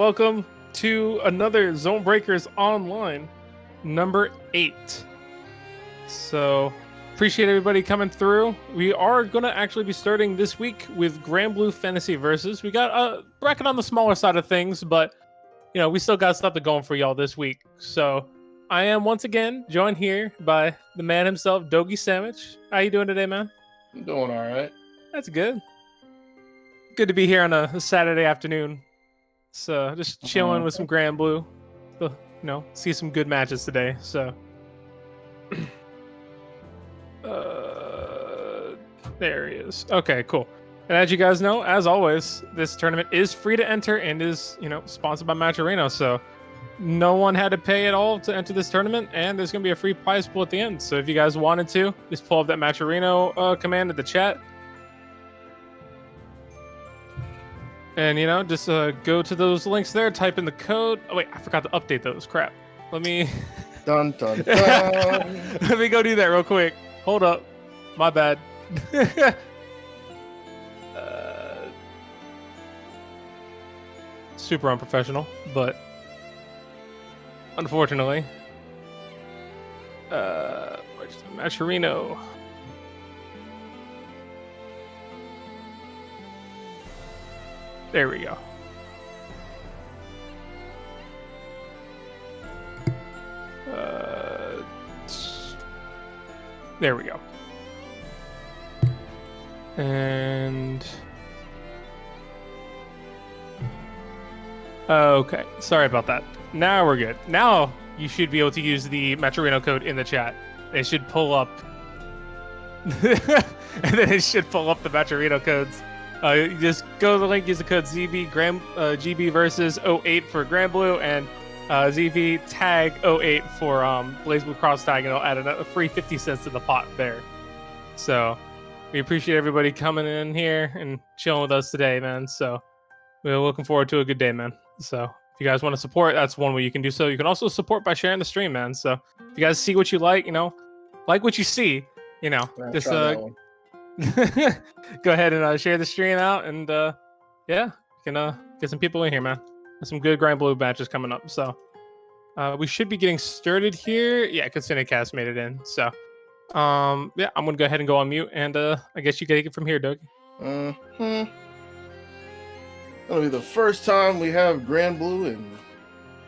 Welcome to another Zonebreakers Online, number 8. So, appreciate everybody coming through. We are going to actually be starting this week with Granblue Fantasy Versus. We got a bracket on the smaller side of things, but, you know, we still got something going for y'all this week. So, I am once again joined here by the man himself, Dogi Sandwich. How you doing today, man? I'm doing all right. That's good. Good to be here on a Saturday afternoon. So just chilling with some Granblue. You know, see some good matches today. So there he is. Okay, cool. And as you guys know, as always, this tournament is free to enter and is, you know, sponsored by Matcherino. So no one had to pay at all to enter this tournament, and there's gonna be a free prize pool at the end. So if you guys wanted to, just pull up that Matcherino command at the chat. And, you know, just go to those links there, type in the code. Oh, wait, I forgot to update those. Crap. Let me... Dun, dun, dun. Let me go do that real quick. Hold up. My bad. Super unprofessional, but unfortunately. Where's the Matcherino? There we go. There we go. And okay, sorry about that. Now we're good. Now you should be able to use the Matcherino code in the chat. It should pull up, and then it should pull up the Matcherino codes. You just go to the link, use the code GB versus 08 for Granblue, and ZV tag 08 for BlazBlue cross tag, and it'll add a free 50 cents to the pot there. So we appreciate everybody coming in here and chilling with us today, man. So we're looking forward to a good day, man. So if you guys want to support, that's one way you can do so. You can also support by sharing the stream, man. So if you guys see what you like, you know, like what you see, you know, just go ahead and share the stream out, and yeah, you can get some people in here, man. There's some good Granblue matches coming up. So we should be getting started here. Yeah, Cast made it in. So yeah, I'm gonna go ahead and go on mute, and I guess you can take it from here, Doug. It'll be the first time we have Granblue in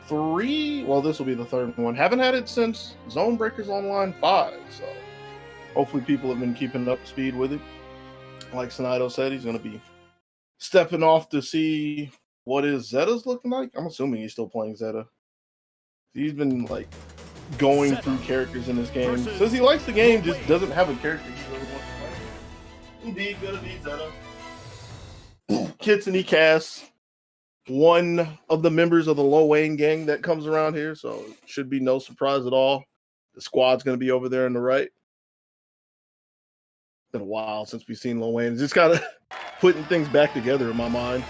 3. Well, this will be the third one. Haven't had it since Zonebreakers Online 5. So hopefully people have been keeping up to speed with it. Like Sonido said, he's going to be stepping off to see what his Zeta's looking like. I'm assuming he's still playing Zeta. He's been like going through characters in this game. Says he likes the game, just doesn't have a character he really wants to play. Indeed, going to be Zeta. Kitsune casts one of the members of the Lo Wayne gang that comes around here, so it should be no surprise at all. The squad's going to be over there on the right. Been a while since we've seen Lil Wayne. Just kind of putting things back together in my mind.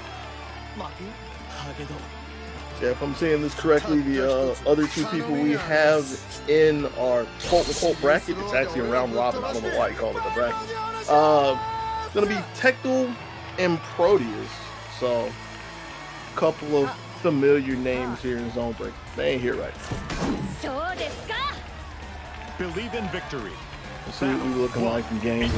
Yeah, if I'm saying this correctly, the other two people we have in our quote-unquote bracket, it's actually a round robin. I don't know why you call it a bracket. It's going to be Tectal and Proteus. So, a couple of familiar names here in Zonebreak. They ain't here right now. Believe in victory. Let's see what we're looking like in game 1.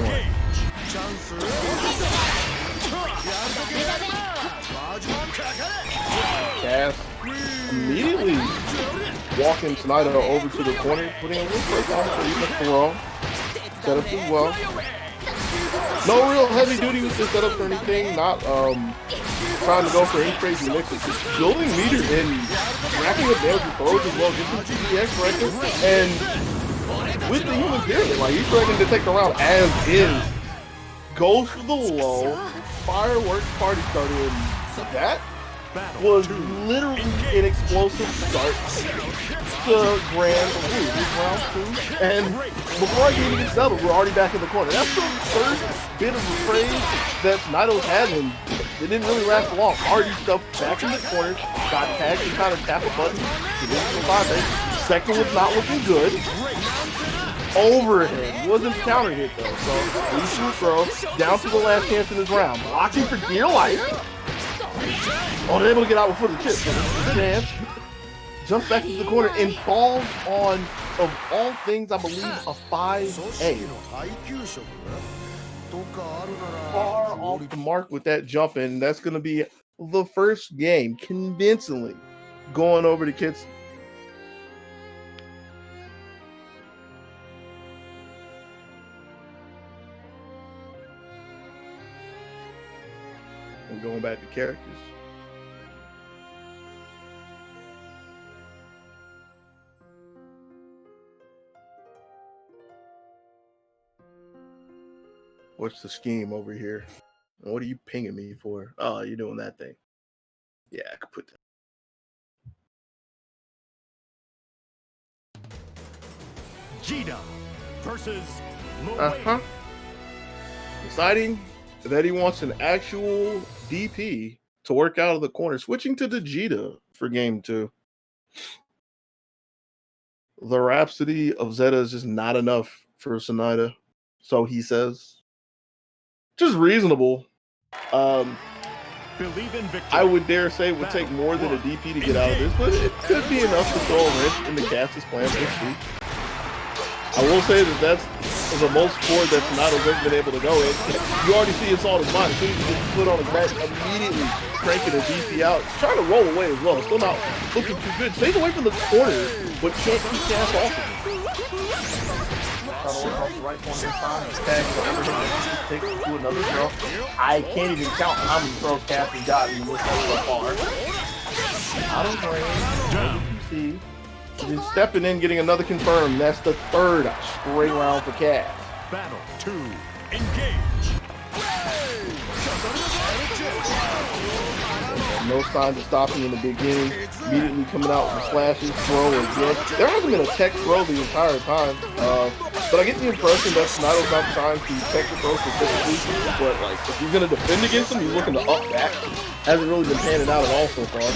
Cass immediately walking Snyder over to the corner, putting a little pressure on him so he can throw. Setups as well. No real heavy duty with the setups or anything. Not trying to go for any crazy mixes. Just building meter and racking up damage with throws as well. Get some GDX right there. And with the human pyramid, like he's threatening to take the round as is. Goes for the low. Fireworks party starter, and that was literally an explosive start to Granblue. Round 2. And before I can even get settled, we're already back in the corner. That's the first bit of reprise that Snido's had, and it didn't really last long. Already stuff back in the corner, got tagged and kind of tap a button to get to the 5-8. Second was not looking good. Overhead. Wasn't counter hit though. So we shoot throw down to the last chance in this round. Blocking for dear life. Oh, they're able to get out before the chip. Chance jumps back into the corner and falls on, of all things, I believe, a 5A. Far off the mark with that jump in. That's going to be the first game convincingly going over to Kids. And going back to characters. What's the scheme over here? What are you pinging me for? Oh, you're doing that thing. Yeah, I could put that. Gita versus Loe. Deciding that he wants an actual DP to work out of the corner, switching to Vegeta for game 2. The Rhapsody of Zeta is just not enough for Sonaida, so he says. Just reasonable. Believe in victory. I would dare say it would take more than a DP to get out of this, but it could be enough to throw a wrench in the cast's plan. Let's see. I will say that that's the most forward that Sonato's ever been able to go in. You already see it's on his mind. As soon as he gets put on his back, immediately cranking a DP out, trying to roll away as well. Still not looking too good. Stays away from the corner, but can't keep Cass off of him. Trying to work off the right corner this time. Tag takes to another throw. I can't even count how many throws Cass has gotten so far. Out of range. You see. He's stepping in, getting another confirmed. That's the third straight round for Cass. Battle 2. Engage. No signs of stopping in the beginning. Immediately coming out with the slashes, throw again. There hasn't been a tech throw the entire time. But I get the impression that Sonato's not trying to tech the throw specifically. But like, if he's gonna defend against him, he's looking to up back. Hasn't really been panning out at all so far.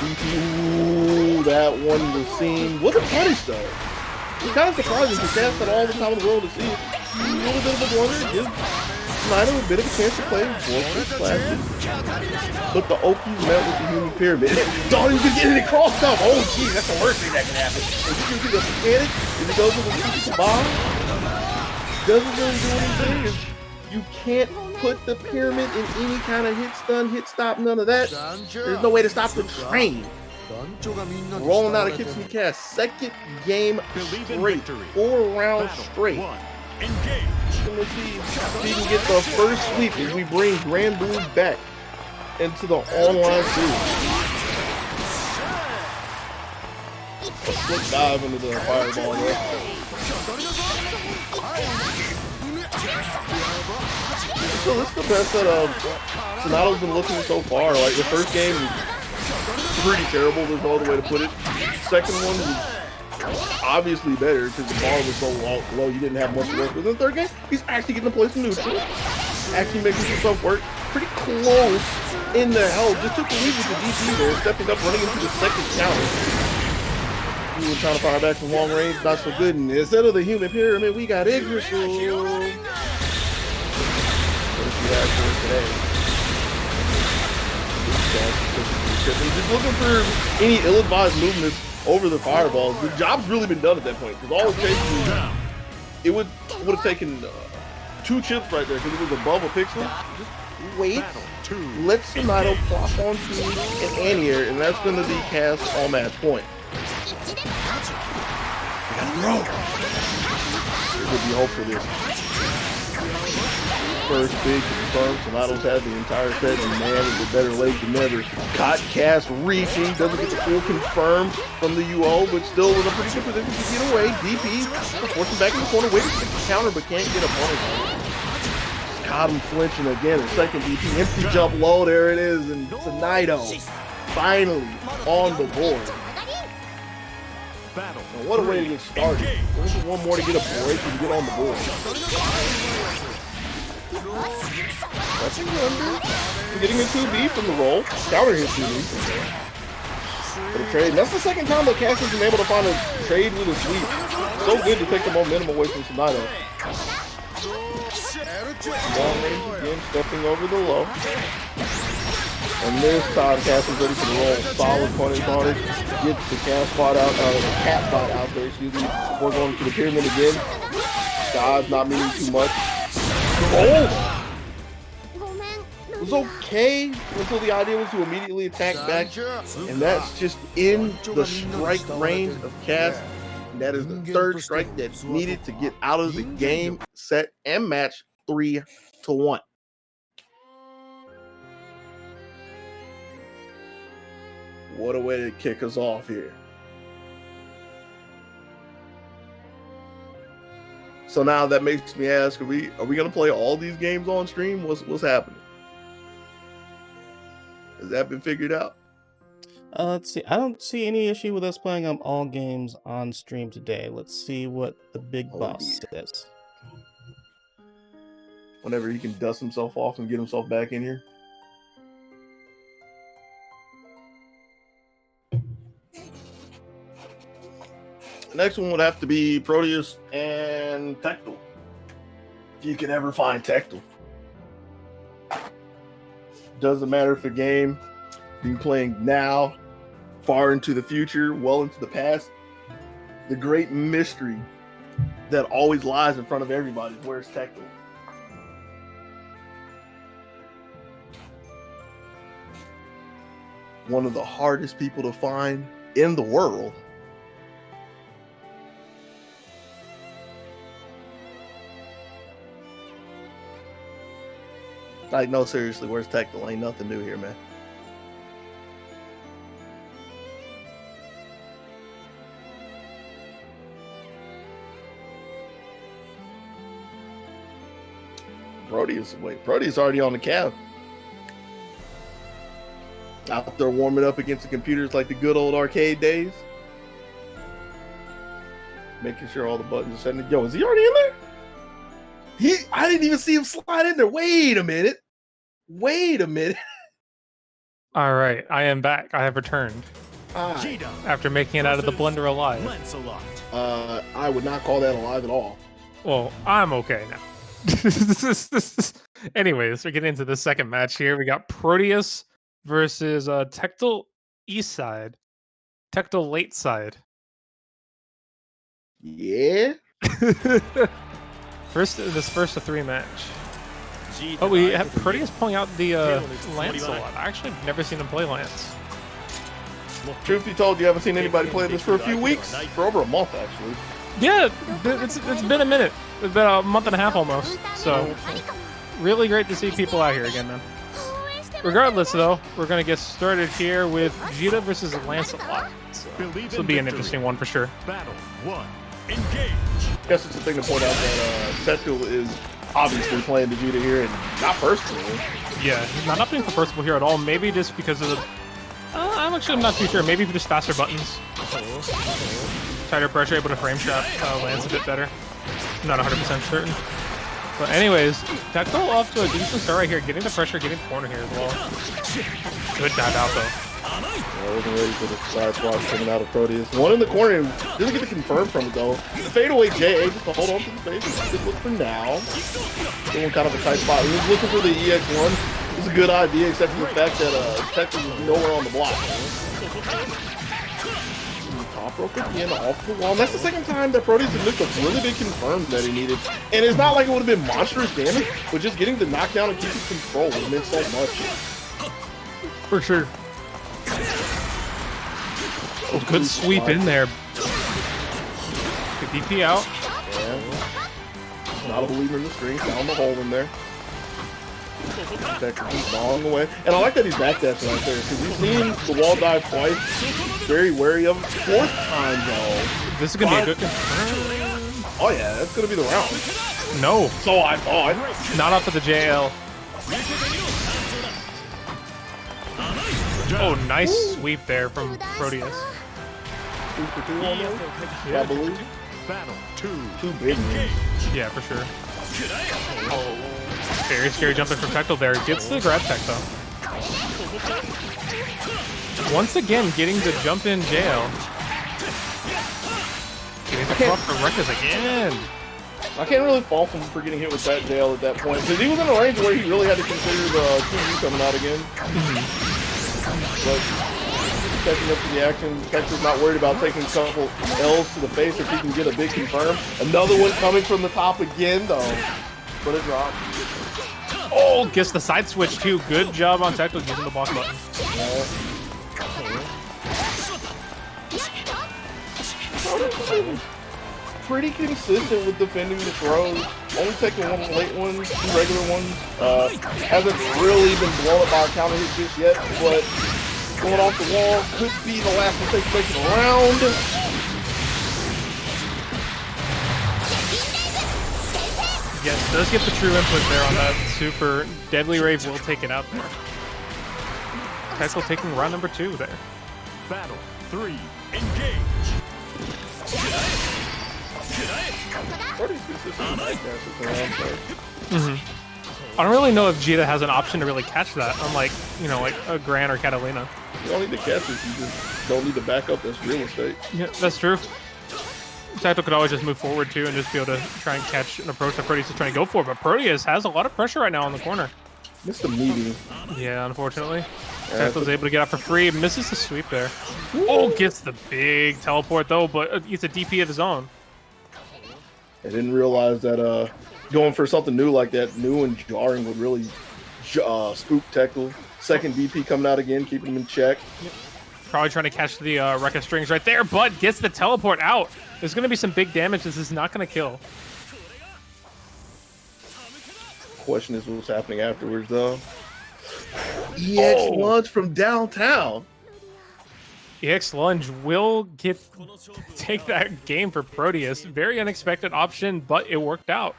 Ooh, that one was seen. Wasn't punished though. It's kind of surprising because Cass had all the time in the world to see it. A little bit of a blunder. Give Sonaida a bit of a chance to play more flashes. But the Oki's met with the human pyramid. Don't even get it crossed up. Oh geez, that's the worst thing that can happen. If you can see the panic, if he goes with the super bomb, doesn't really do anything. You can't put the pyramid in any kind of hit stun, hit stop, none of that. There's no way to stop the train. Rolling out of Kitsune Cass, second game straight, 4 rounds straight. Let's see if he can get the first sweep as we bring Granblue back into the online series. A slick dive into the fireball there. So this is the best that Sonato's been looking so far. Like the first game was pretty terrible, there's no other way to put it. Second one was obviously better because the bar was so low you didn't have much to work with. In the third game, he's actually getting to play some neutral. Actually making some stuff work. Pretty close in the hell. Just took the lead with the DP there, stepping up, running into the second counter. We were trying to fire back from long range, not so good. And instead of the human pyramid, we got Yggdrasil. What did you have for today? Just looking for any ill-advised movements over the fireballs. The job's really been done at that point. Because all it takes is, it would have taken 2 chips right there because it was above a pixel. Just wait. Let Sonaida plop onto an anti-air, and that's going to be Cass on match point. We gotta throw. There could be hope for this. First big confirm. Sonato's had the entire set, and man, is it better late than never. Caught Cass reaching, doesn't get the full confirm from the UO, but still in a pretty good position to get away. DP forcing back in the corner, waiting for the counter, but can't get a punish. Just caught him flinching again. A second DP, empty jump low. There it is, and Sonaida finally on the board. Now, what a way to get started. There's just one more to get a break and get on the board. That's under. We're getting a 2B from the roll. Counter hit 2B. For the trade. And that's the second time that Cass has been able to find a trade with a sweep. So good to take the momentum away from Sonaida. Long range again, stepping over the low. And this time, Cass is ready for the roll. Solid punish on it. Gets the cat spot out, the cat spot out there, excuse me. Before going to the pyramid again. God's not meaning too much. Oh! It was okay until the idea was to immediately attack back. And that's just in the strike range of Cass. And that is the third strike that's needed to get out of the game, set, and match 3-1. What a way to kick us off here. So now that makes me ask, are we gonna play all these games on stream? What's happening? Has that been figured out? Let's see. I don't see any issue with us playing all games on stream today. Let's see what the big boss says. Whenever he can dust himself off and get himself back in here. The next one would have to be Proteus and Tectal. If you can ever find Tectal. Doesn't matter if a game being playing now, far into the future, well into the past. The great mystery that always lies in front of everybody. Where's Tectal? One of the hardest people to find in the world. Like, no, seriously, where's Tectal? Ain't nothing new here, man. Proteus already on the cab. Out there warming up against the computers like the good old arcade days. Making sure all the buttons are set. Yo, is he already in there? I didn't even see him slide in there. Wait a minute. All right, I am back. I have returned after making it out of the blender alive. I would not call that alive at all. Well, I'm okay now. Anyways, we're getting into the second match here. We got Proteus versus Tectal East Side, Tectal Late Side. Yeah. First of three match. Oh, we have Proteus pulling out the Lance a lot. I actually have never seen him play Lance. Truth be told, you haven't seen anybody play this for a few weeks, for over a month actually. Yeah, it's been a minute. It's been a month and a half almost. So, really great to see people out here again, man. Regardless, though, we're gonna get started here with Vegeta versus Lancelot. So, this will be an interesting one for sure. Battle 1. Engage. I guess it's a thing to point out that Tectal is obviously playing Vegeta here and not personally. Yeah, he's not opting for personal here at all. Maybe just because of the... I'm not too sure. Maybe just faster buttons. Tighter pressure, able to frame shot lands a bit better. I'm not 100% certain. But anyways, Tectal off to a decent start right here. Getting the pressure, getting the corner here as well. Good dive out, though. Yeah, wasn't ready for the side swap coming out of Proteus. One in the corner, doesn't get to confirm from it though. The fadeaway JA just to hold on to the space. Good look for now. Doing kind of a tight spot. He was looking for the EX1. It's a good idea, except for the fact that Tectal was nowhere on the block. Top rope again off the wall. And that's the second time that Proteus had missed a really big confirm that he needed. And it's not like it would have been monstrous damage, but just getting the knockdown and keeping control would have meant so much. For sure. Oh, good sweep in there. Good DP out. Yeah. Not a believer in the strings. Down the hole in there. He's long away. And I like that he's backdashing right there because he's seen the wall dive twice. Very wary of it. Fourth time though. This is going to be a good... Oh yeah, that's going to be the round. No. So I thought. Not off of the JL. Oh, nice sweep there from Proteus. 2 for 2 almost, I believe. Battle 2. Two big moves. Yeah, for sure. Oh, very scary jumping from Tectal there. Gets the grab tech though. Once again, getting the jump in jail. Getting the cross from Rekas again. I can't really fault him for getting hit with that jail at that point because he was in a range where he really had to consider the 2U coming out again. but catching up to the action. Texas not worried about taking a couple L's to the face if he can get a big confirm. Another one coming from the top again, though. But a drop. Oh, gets the side switch too. Good job on Tecto using the block button. Pretty consistent with defending the throws. Only taking one late one, 2 regular ones. Hasn't really been blown up by a counter hit just yet, but going off the wall could be the last mistake he makes in the round. Yes, does get the true input there on that super. Deadly Rave will take it out there. Tecto taking round number 2 there. Battle 3. Engage. Pretty consistent back dashes for round 3. I don't really know if Jita has an option to really catch that, unlike, you know, like a Gran or Catalina. You don't need to catch it, you just don't need to back up. That's real estate. Yeah, that's true. Tecto could always just move forward too and just be able to try and catch an approach that Proteus is trying to go for, but Proteus has a lot of pressure right now on the corner. Missed the medium. Yeah, unfortunately. Tecto's able to get out for free, misses the sweep there. Oh, gets the big teleport though, but it's a DP of his own. I didn't realize that going for something new like that, new and jarring, would really spook Tecto. Second DP coming out again, keeping him in check. Yep. Probably trying to catch the Rekka strings right there, but gets the teleport out. There's going to be some big damage. This is not going to kill. Question is what's happening afterwards, though. EX lunge from downtown. EX lunge will take that game for Proteus. Very unexpected option, but it worked out.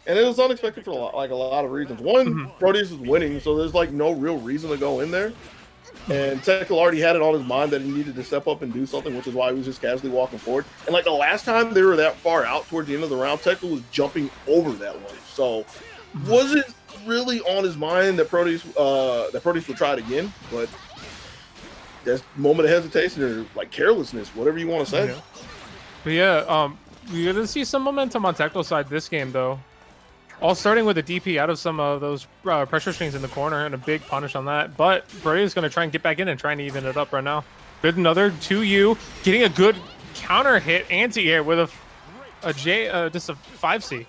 And it was unexpected for a lot of reasons. One, Proteus is winning, so there's like no real reason to go in there. And Tecto already had it on his mind that he needed to step up and do something, which is why he was just casually walking forward. And like the last time they were that far out towards the end of the round, Tecto was jumping over that lunge. So wasn't really on his mind that Proteus would try it again, but that's moment of hesitation or like carelessness, whatever you want to say. Yeah. But yeah, we're gonna see some momentum on Tecto's side this game though. All starting with a DP out of some of those pressure strings in the corner and a big punish on that. But Brady is going to try and get back in and try and even it up right now. Good, another 2U, getting a good counter hit anti-air with just a 5C.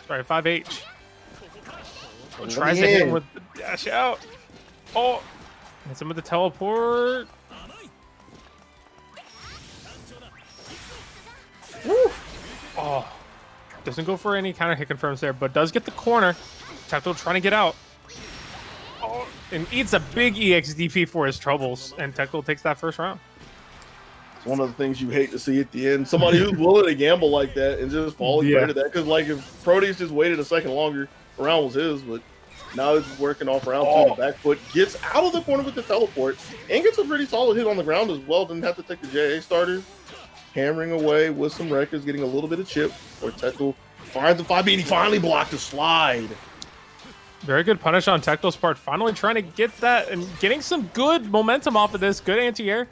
Sorry, 5H. Tries to hit him with the dash out. Oh, hits him with the teleport. Woo. Oh. Doesn't go for any counter hit confirms there, but does get the corner. Tecto trying to get out. Oh, and eats a big EX DP for his troubles, and Tecto takes that first round. It's one of the things you hate to see at the end. Somebody who's willing to gamble like that and just falling prey to that. Because like if Proteus just waited a second longer, the round was his, but now he's working off round 2 on the back foot, gets out of the corner with the teleport, and gets a pretty solid hit on the ground as well. Didn't have to take the JA starter. Hammering away with some records, getting a little bit of chip. Or Tecto finds the 5B and he finally blocked the slide. Very good punish on Tecto's part. Finally trying to get that and getting some good momentum off of this. Good anti-air.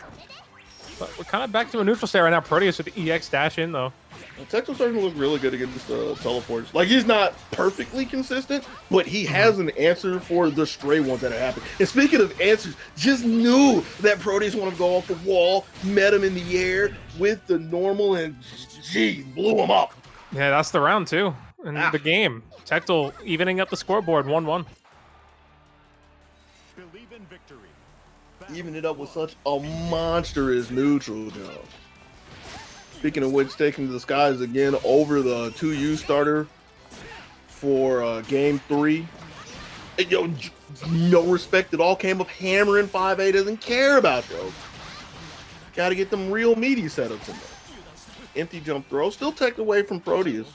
But we're kind of back to a neutral state right now. Proteus with the EX dash in though. Well, Tecto's starting to look really good against teleports. Like he's not perfectly consistent, but he has an answer for the stray ones that are happening. And speaking of answers, just knew that Proteus wanted to go off the wall, met him in the air with the normal, and geez, blew him up. Yeah, that's the round too. And the game. Tecto evening up the scoreboard 1-1. Believe in victory. Even it up with such a monstrous neutral job. Speaking of which, taking to the skies again over the 2U starter for game 3. And, yo, no respect at all. Came up hammering 5A. Doesn't care about you. Got to get them real meaty setups in there. Empty jump throw. Still teched away from Proteus.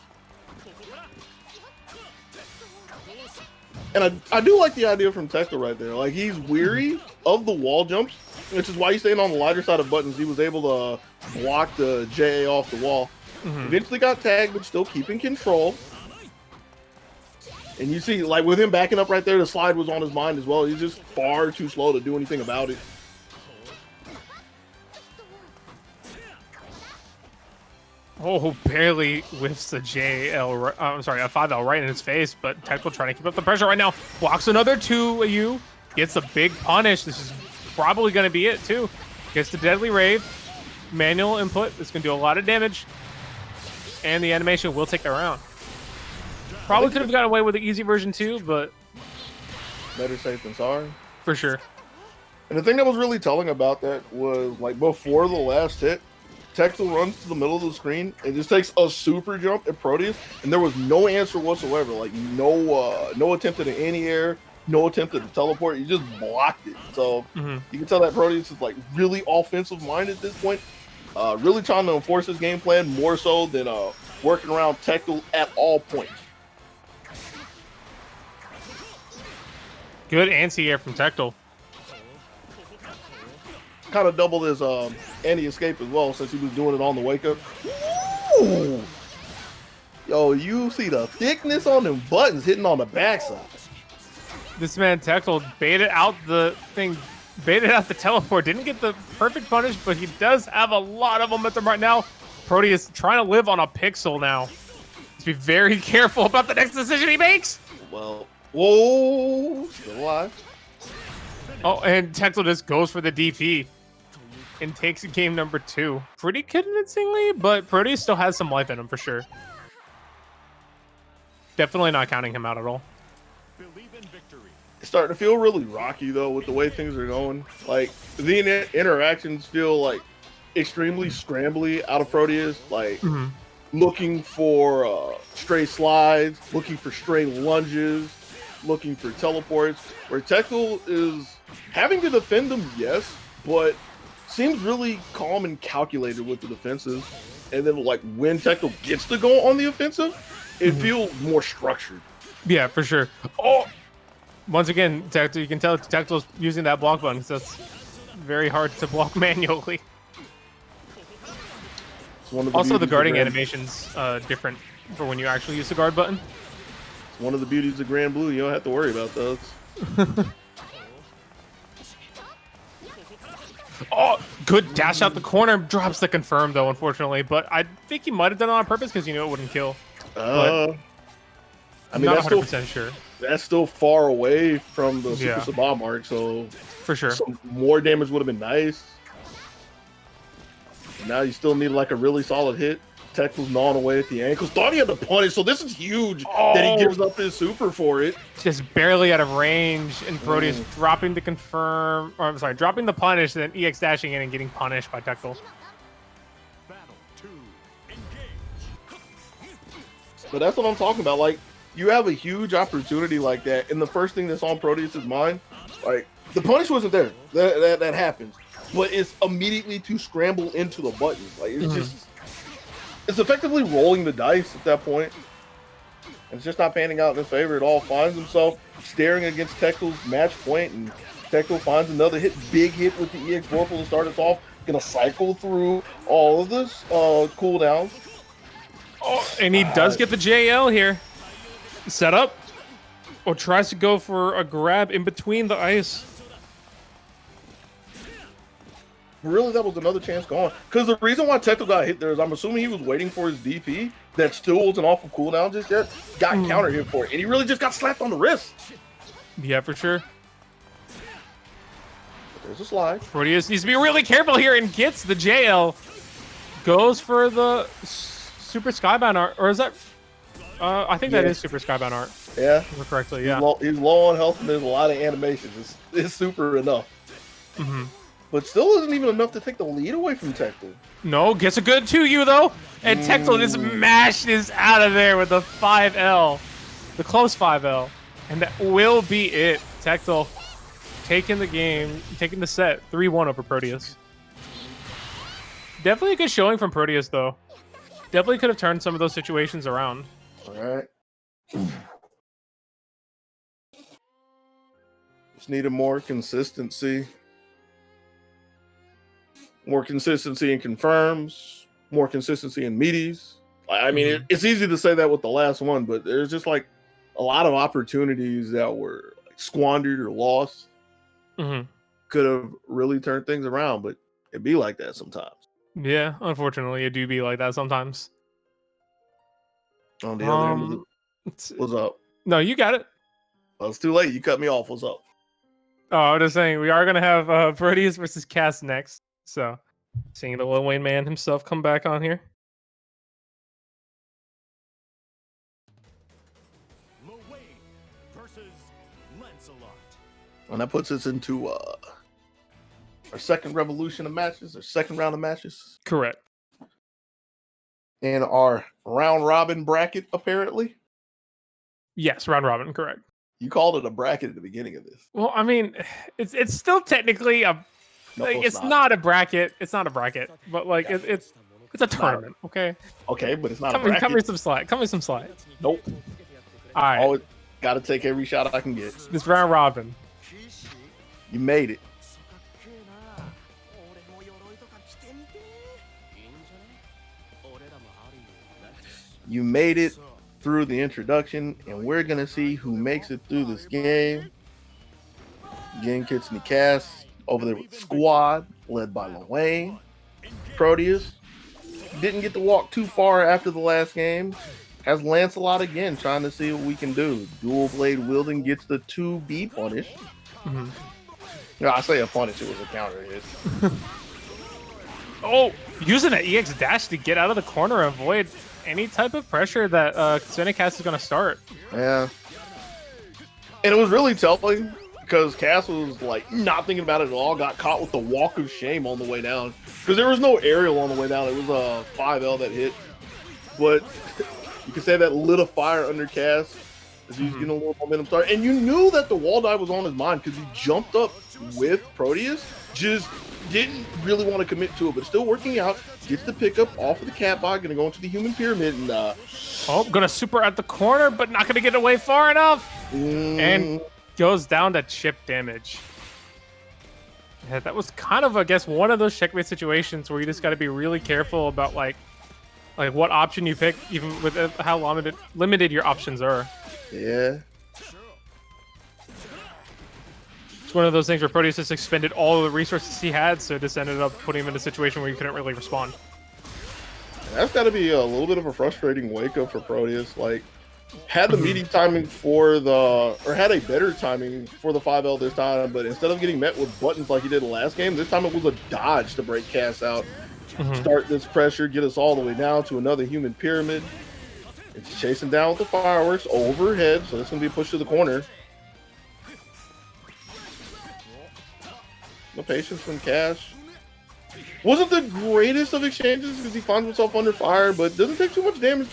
And I do like the idea from Tecto right there. Like, he's weary of the wall jumps, which is why he's staying on the lighter side of buttons. He was able to block the JA off the wall. Eventually got tagged, but still keeping control. And you see, like, with him backing up right there, the slide was on his mind as well. He's just far too slow to do anything about it. Oh, barely whiffs the JL. I'm sorry, a 5L right in his face, but Tecto trying to keep up the pressure right now. Blocks another 2U. Gets a big punish. This is probably going to be it, too. Gets the Deadly Rave. Manual input. It's going to do a lot of damage. And the animation will take the round. Probably could have gotten away with the easy version, too, but... Better safe than sorry. For sure. And the thing that was really telling about that was, like, before the last hit, Tectal runs to the middle of the screen and just takes a super jump at Proteus, and there was no answer whatsoever. Like, no attempt at an anti-air, no attempt at a teleport. You just blocked it. So you can tell that Proteus is, like, really offensive minded at this point. Really trying to enforce his game plan more so than working around Tectal at all points. Good anti-air from Tectal. Kind of doubled his anti-escape as well, since he was doing it on the wake up. Ooh. Yo, you see the thickness on them buttons hitting on the backside. This man Tectal baited out the thing, baited out the teleport. Didn't get the perfect punish, but he does have a lot of momentum right now. Proteus trying to live on a pixel now. Let's be very careful about the next decision he makes. Well, whoa, still alive. Oh, and Tectal just goes for the DP and takes game number 2. Pretty convincingly, but Proteus still has some life in him for sure. Definitely not counting him out at all. Believe in victory. It's starting to feel really rocky though with the way things are going. Like the interactions feel like extremely scrambly out of Proteus. Like looking for stray slides, looking for stray lunges, looking for teleports. Where Tectal is having to defend them, yes, but seems really calm and calculated with the defenses. And then like when Tectal gets to go on the offensive, it feels more structured. Yeah, for sure. Oh, once again, Tectal, you can tell Tectal's using that block button, so that's very hard to block manually. Also, the guarding animation's different for when you actually use the guard button. It's one of the beauties of Granblue. You don't have to worry about those. Oh, good dash out the corner. Drops the confirm, though, unfortunately. But I think he might have done it on purpose because you knew it wouldn't kill. I mean, not that's 100% still, sure. That's still far away from the Super Sabah mark, so... For sure. Some more damage would have been nice. And now you still need like a really solid hit. Tectal's gnawing away at the ankles. Thought he had the punish, so this is huge that he gives up his super for it. Just barely out of range, and Proteus dropping the confirm, or I'm sorry, dropping the punish, then EX dashing in and getting punished by Tectal. Battle 2. Engage. But that's what I'm talking about. Like, you have a huge opportunity like that, and the first thing that's on Proteus's mind, like, the punish wasn't there. That happens. But it's immediately to scramble into the buttons. Like, it's just... It's effectively rolling the dice at that point. And it's just not panning out in his favor at all. Finds himself staring against Tectal's match point, and Tectal finds another hit, big hit with the EX Vorpal to start us off. Gonna cycle through all of this cooldowns. Oh, and he does get the JL here. Set up. Or tries to go for a grab in between the ice. Really, that was another chance gone. Because the reason why Tectal got hit there is I'm assuming he was waiting for his DP that still wasn't off of cooldown just yet. Got counter hit for it. And he really just got slapped on the wrist. Yeah, for sure. But there's a slide. Proteus needs to be really careful here and gets the JL. Goes for the Super Skybound art. Or is that... I think that is Super Skybound art. Yeah. Correctly, yeah. He's low on health and there's a lot of animations. It's super enough. But still isn't even enough to take the lead away from Tectal. No, gets a good 2U though. And Tectal just mashes out of there with the 5L. The close 5L. And that will be it. Tectal taking the game, taking the set 3-1 over Proteus. Definitely a good showing from Proteus though. Definitely could have turned some of those situations around. Alright. Just needed more consistency. More consistency in confirms, more consistency in meaties. I mean, it's easy to say that with the last one, but there's just like a lot of opportunities that were like squandered or lost. Could have really turned things around, but it'd be like that sometimes. Yeah, unfortunately, it do be like that sometimes. On the other end of the... What's up? No, you got it. Well, it's too late. You cut me off. What's up? Oh, I'm just saying we are gonna have Proteus versus Cass next. So, seeing the Lil Wayne man himself come back on here. Wayne versus Lancelot. And that puts us into our second revolution of matches, our second round of matches. Correct. In our round robin bracket, apparently. Yes, round robin. Correct. You called it a bracket at the beginning of this. Well, I mean, it's still technically a. No, Like, it's not a bracket. It's not a bracket, but like Yeah. it's a tournament. Okay. Okay, but it's not a Cut me bracket. some slack. Cut me some slack. Nope. All right. Always got to take every shot I can get. This round robin. You made it. You made it through the introduction, and we're gonna see who makes it through this game. Again, Kitsune Cass over there with the squad led by Lil Wayne. Proteus didn't get to walk too far after the last game. Has Lancelot again trying to see what we can do. Dual blade wielding gets the 2B punish. No, I say a punish, it was a counter hit. Oh, using an EX dash to get out of the corner and avoid any type of pressure that Kitsune Cass is going to start. Yeah. And it was really telling because Cass was like not thinking about it at all, got caught with the walk of shame on the way down. Because there was no aerial on the way down. It was a 5L that hit. But you could say that lit a fire under Cass as he was getting a little momentum start. And you knew that the wall dive was on his mind because he jumped up with Proteus, just didn't really want to commit to it, but still working out. Gets the pickup off of the cat bot, gonna go into the human pyramid, and oh, gonna super at the corner, but not gonna get away far enough, and goes down to chip damage. Yeah, that was kind of, I guess, one of those checkmate situations where you just got to be really careful about like what option you pick, even with how limited your options are. Yeah. It's one of those things where Proteus just expended all the resources he had, so it just ended up putting him in a situation where he couldn't really respond. That's got to be a little bit of a frustrating wake up for Proteus. Like, had the meeting timing for the, or had a better timing for the 5L this time, but instead of getting met with buttons like he did the last game, this time it was a dodge to break Cass out. Start this pressure, get us all the way down to another human pyramid. It's chasing down with the fireworks overhead, so it's going to be a push to the corner. No patience from Cash. Wasn't the greatest of exchanges because he finds himself under fire, but doesn't take too much damage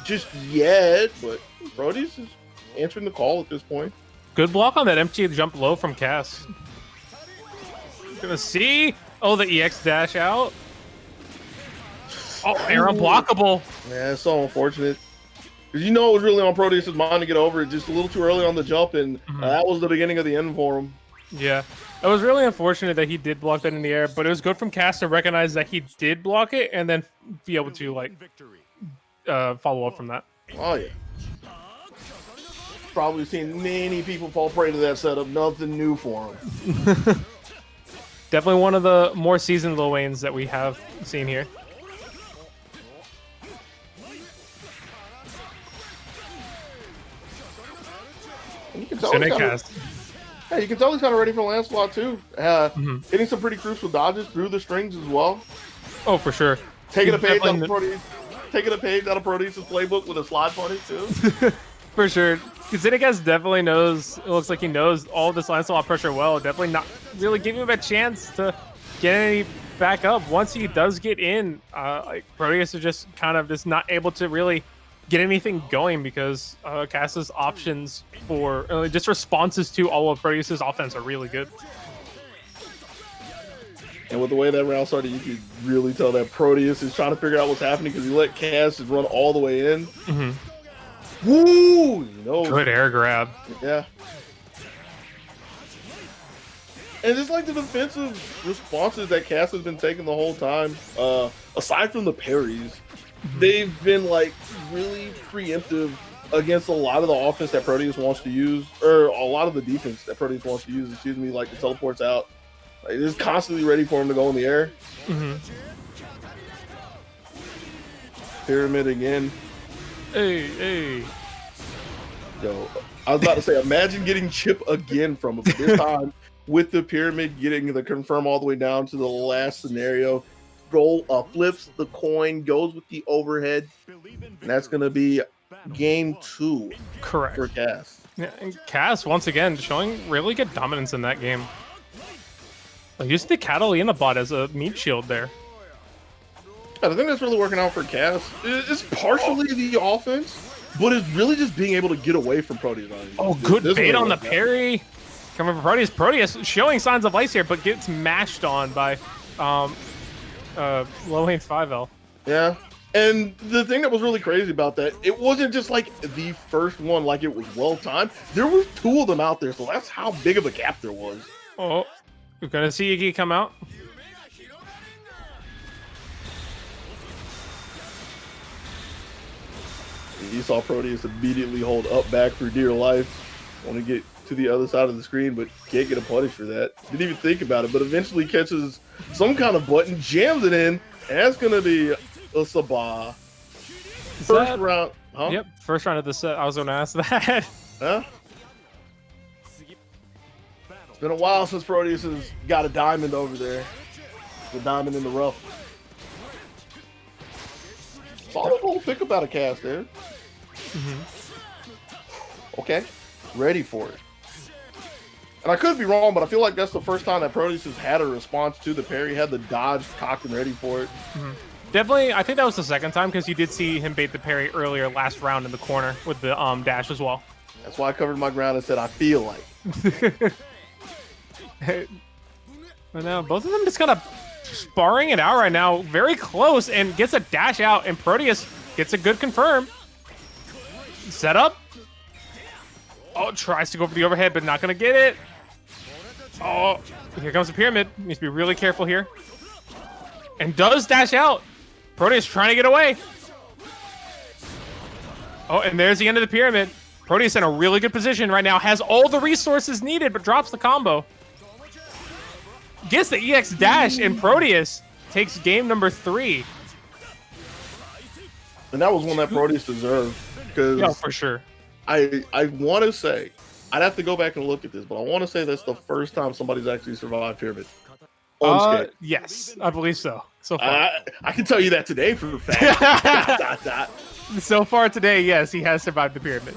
just yet. But Proteus is answering the call at this point. Good block on that empty jump low from Cass. Gonna see. Oh, the EX dash out. Oh, air unblockable. Yeah, it's so unfortunate. Because you know it was really on Proteus' mind to get over it just a little too early on the jump, and that was the beginning of the end for him. Yeah. It was really unfortunate that he did block that in the air, but it was good from Cass to recognize that he did block it and then be able to like follow up from that. Oh yeah. Probably seen many people fall prey to that setup. Nothing new for him. Definitely one of the more seasoned Lil Waynes that we have seen here. And you can tell yeah, you can tell he's kind of ready for Lancelot too. Hitting some pretty crucial dodges through the strings as well. Oh, for sure. Taking a page out of Proteus, Proteus' playbook with a slide punish too. For sure. Zonebreakers definitely knows. It looks like he knows all this Lancelot pressure well. Definitely not really giving him a chance to get any back up. Once he does get in, like Proteus is just kind of just not able to really get anything going because Cass's options for just responses to all of Proteus's offense are really good. And with the way that round started, you could really tell that Proteus is trying to figure out what's happening because he let Cass just run all the way in. Woo! You know, Good air grab. Yeah. And just like the defensive responses that Cass has been taking the whole time, aside from the parries, they've been like really preemptive against a lot of the offense that Proteus wants to use, or a lot of the defense that Proteus wants to use, excuse me, like the teleports out. Like, it is constantly ready for him to go in the air. Pyramid again. Hey. Yo, I was about to say, imagine getting chip again from him. But this time, with the pyramid, getting the confirm all the way down to the last scenario. Flips the coin, goes with the overhead, and that's going to be game 2 Correct. for Cass. Yeah, and Cass, once again, showing really good dominance in that game. Used the Catalina bot as a meat shield there. I think that's really working out for Cass. It's partially the offense, but it's really just being able to get away from Proteus. Oh, good bait on the parry. Coming from Proteus. Proteus showing signs of life here, but gets mashed on by low lane 5L. Yeah. And the thing that was really crazy about that, it wasn't just like the first one, like it was well timed. There was 2 of them out there, so that's how big of a gap there was. Oh, we're gonna see Iggy come out. You saw Proteus immediately hold up back for dear life. Want to get to the other side of the screen, but can't get a punish for that. Didn't even think about it, but eventually catches some kind of button, jams it in, and that's going to be a Sabah. First round. Huh? Yep, first round of the set. I was going to ask that. Huh? It's been a while since Proteus has got a diamond over there. The diamond in the rough. Solid little pick about a cast there. Okay, ready for it. And I could be wrong, but I feel like that's the first time that Proteus has had a response to the parry, had the dodge cocked and ready for it. Definitely, I think that was the second time because you did see him bait the parry earlier last round in the corner with the dash as well. That's why I covered my ground and said I feel like. But now both of them just kind of sparring it out right now, very close, and gets a dash out, and Proteus gets a good confirm. Set up. Oh, tries to go for the overhead, but not going to get it. Oh, here comes the pyramid. Needs to be really careful here. And does dash out. Proteus trying to get away. Oh, and there's the end of the pyramid. Proteus in a really good position right now. Has all the resources needed, but drops the combo. Gets the EX dash, and Proteus takes game number 3. And that was one that Proteus deserved. Because yeah, for sure. I want to say, I'd have to go back and look at this, but I want to say that's the first time somebody's actually survived pyramid. Yes, I believe so. So far. I can tell you that today for a fact. So far today, yes, he has survived the pyramid.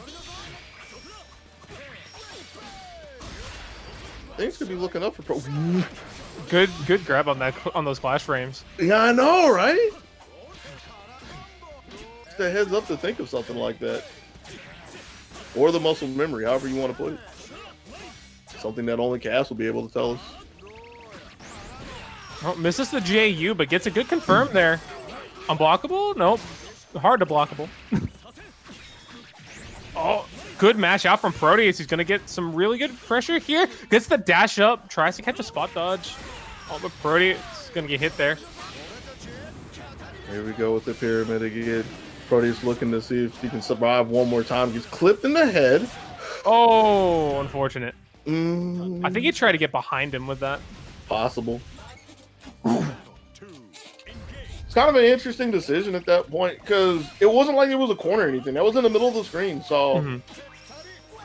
Things could be looking up for Pro. Good grab on those flash frames. Yeah, I know, right? Just a heads up to think of something like that. Or the muscle memory, however you want to put it. Something that only Cass will be able to tell us. Oh, misses the JU, but gets a good confirm there. Unblockable? Nope. Hard to blockable. Oh, good mash out from Proteus. He's going to get some really good pressure here. Gets the dash up. Tries to catch a spot dodge. Oh, but Proteus is going to get hit there. Here we go with the pyramid again. Proteus looking to see if he can survive one more time. Gets clipped in the head. Oh, unfortunate. I think he tried to get behind him with that. Possible. It's kind of an interesting decision at that point because it wasn't like it was a corner or anything. That was in the middle of the screen. So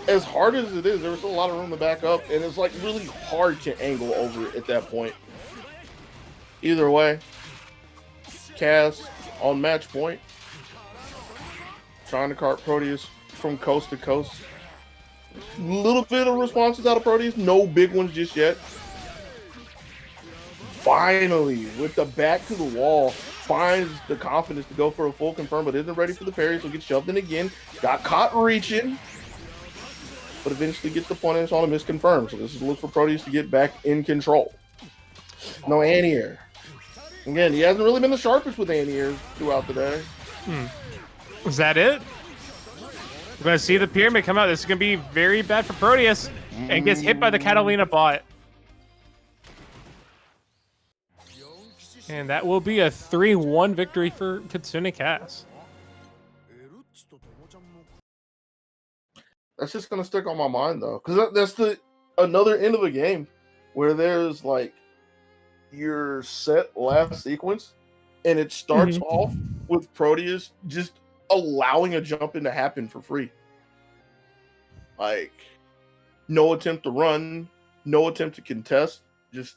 as hard as it is, there was still a lot of room to back up, and it's like really hard to angle over it at that point. Either way, Cass on match point, trying to cart Proteus from coast to coast. A little bit of responses out of Proteus, no big ones just yet. Finally, with the back to the wall, finds the confidence to go for a full confirm, but isn't ready for the parry, so gets shoved in again. Got caught reaching, but eventually gets the punish on a misconfirm. So this is a look for Proteus to get back in control. No anti-air. Again, he hasn't really been the sharpest with anti-airs throughout the day. Is that it? We're going to see the pyramid come out. This is going to be very bad for Proteus, and gets hit by the Catalina bot. And that will be a 3-1 victory for Kitsune Cass. That's just gonna stick on my mind though, because that's the another end of a game where there's like your set last sequence, and it starts off with Proteus just allowing a jump in to happen for free. Like no attempt to run, no attempt to contest, just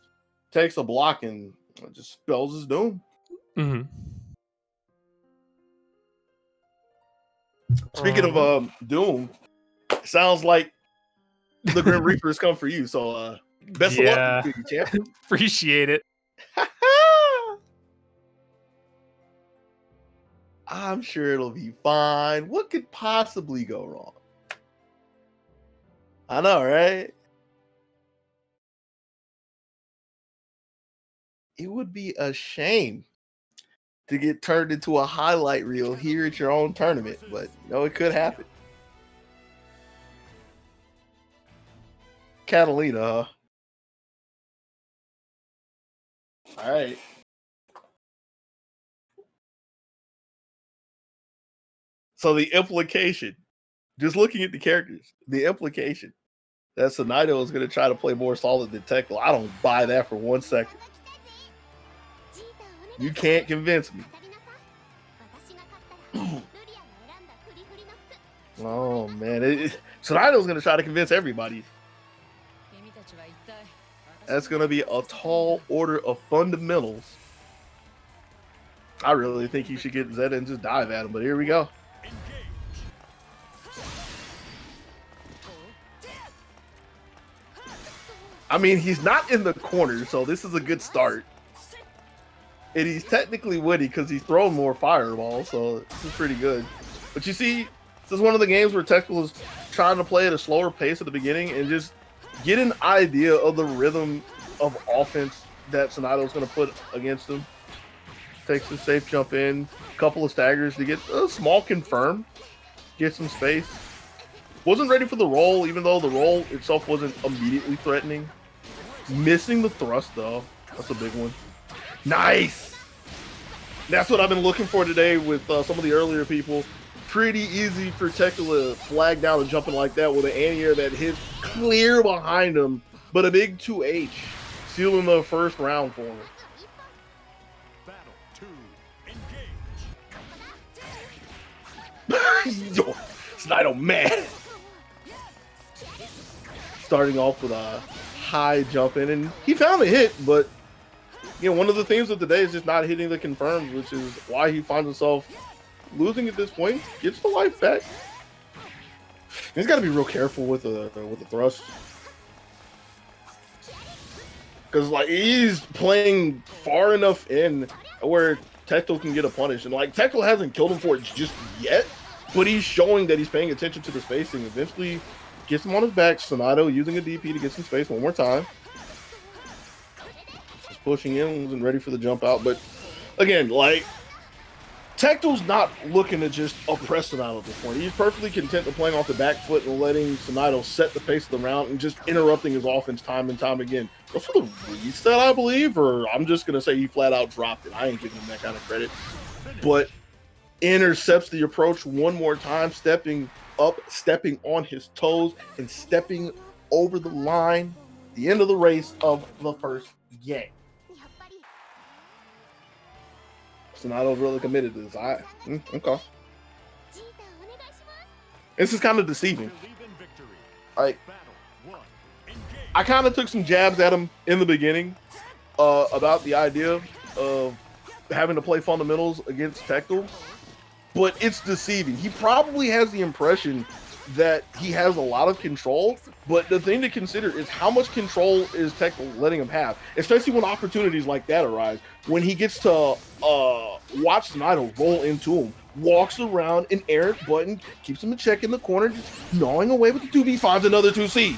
takes a block and just spells his doom. Mm-hmm. Speaking of doom, sounds like the Grim Reapers come for you. So best of luck to you, champ. Appreciate it. I'm sure it'll be fine. What could possibly go wrong? I know, right? It would be a shame to get turned into a highlight reel here at your own tournament, but it could happen. Catalina, huh? All right. So the implication, just looking at the characters, the implication that Sonaito is going to try to play more solid than Tekla, I don't buy that for 1 second. You can't convince me. Oh, man. Sonaito's going to try to convince everybody. That's going to be a tall order of fundamentals. I really think he should get Zeta and just dive at him, but here we go. I mean, he's not in the corner, so this is a good start. And he's technically witty because he's throwing more fireballs, so this is pretty good. But you see, this is one of the games where Tekla is trying to play at a slower pace at the beginning and just get an idea of the rhythm of offense that Sonaito's going to put against him. Takes a safe jump in, a couple of staggers to get a small confirm, get some space. Wasn't ready for the roll, even though the roll itself wasn't immediately threatening. Missing the thrust, though. That's a big one. Nice! That's what I've been looking for today with some of the earlier people. Pretty easy for Tekla to flag down and jumping like that with an anti-air that hits clear behind him, but a big 2H, sealing the first round for him. Sonaito mad. Starting off with a high jump in, and he found a hit, but one of the themes of today is just not hitting the confirms, which is why he finds himself losing at this point. Gets the life back. He's got to be real careful with the thrust, because he's playing far enough in where Tekla can get a punish, and Tekla hasn't killed him for it just yet, but he's showing that he's paying attention to the spacing. Eventually gets him on his back. Sonaito using a DP to get some space one more time. Just pushing in, wasn't ready for the jump out, but again, Tekla's not looking to just oppress Sonaito at this point. He's perfectly content to playing off the back foot and letting Sonaito set the pace of the round and just interrupting his offense time and time again. Go for the reset, I believe, or I'm just going to say he flat out dropped it. I ain't giving him that kind of credit. But intercepts the approach one more time, stepping up, stepping on his toes, and stepping over the line. The end of the race of the first game. Sonaito's really committed to this. Okay. This is kind of deceiving. I kind of took some jabs at him in the beginning about the idea of having to play fundamentals against Tekla, but it's deceiving. He probably has the impression that he has a lot of control, but the thing to consider is how much control is Tekla letting him have, especially when opportunities like that arise. When he gets to watch Sonaito roll into him, walks around an errant button, keeps him in check in the corner, just gnawing away with the 2B, finds another 2C.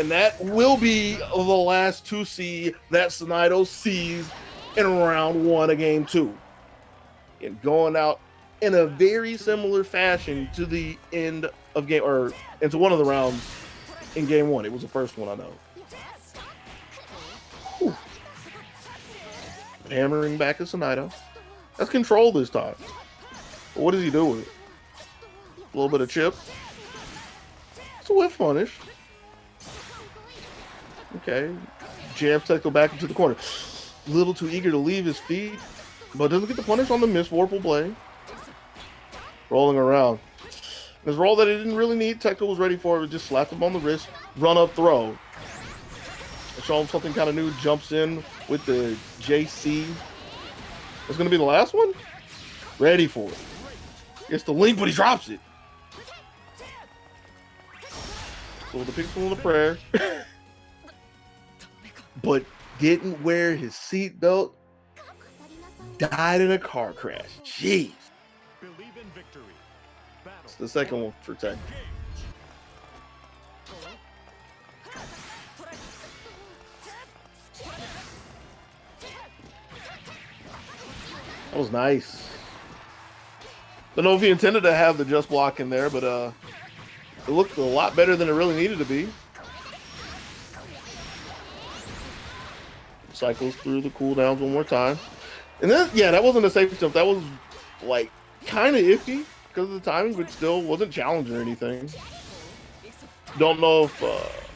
And that will be the last 2C that Sonaito sees in round one of game two. And going out in a very similar fashion to the end of game, or into one of the rounds in game one. It was the first one, I know. Whew. Hammering back at Sonaito. That's control this time. But what does he do with it? A little bit of chip. It's a whiff punish. Okay. Jabs Tekla back into the corner. A little too eager to leave his feet, but doesn't get the punish on the miss Vorpal blade. Rolling around. His roll that he didn't really need, Tecto was ready for it, just slapped him on the wrist, run up throw. Show him something kind of new, jumps in with the JC. It's going to be the last one? Ready for it. Gets the link, but he drops it. So the pixel and the prayer. But didn't wear his seatbelt. Died in a car crash. Jeez. Believe in victory. It's the second one for Tech. That was nice. Don't know if he intended to have the just block in there, but it looked a lot better than it really needed to be. Cycles through the cooldowns one more time. And then, yeah, that wasn't a safe jump. That was, like, kind of iffy because of the timing, but still wasn't challenging or anything. Don't know if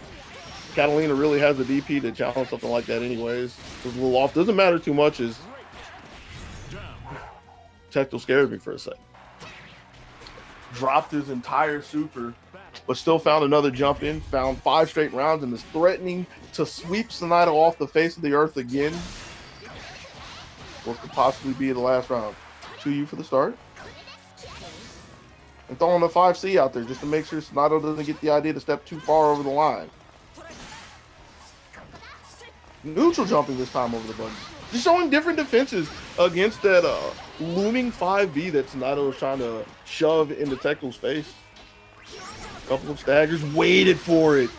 Catalina really has the DP to challenge something like that anyways. It was a little off. Doesn't matter too much. Is Tecto scared me for a second. Dropped his entire super, but still found another jump in, found 5 straight rounds, and is threatening to sweep Sonato off the face of the earth again. What could possibly be the last round? 2U for the start. And throwing a 5C out there just to make sure Sonato doesn't get the idea to step too far over the line. Neutral jumping this time over the button. Just showing different defenses against that looming 5B that Sonato was trying to shove into Tecto's face. Couple of staggers, waited for it.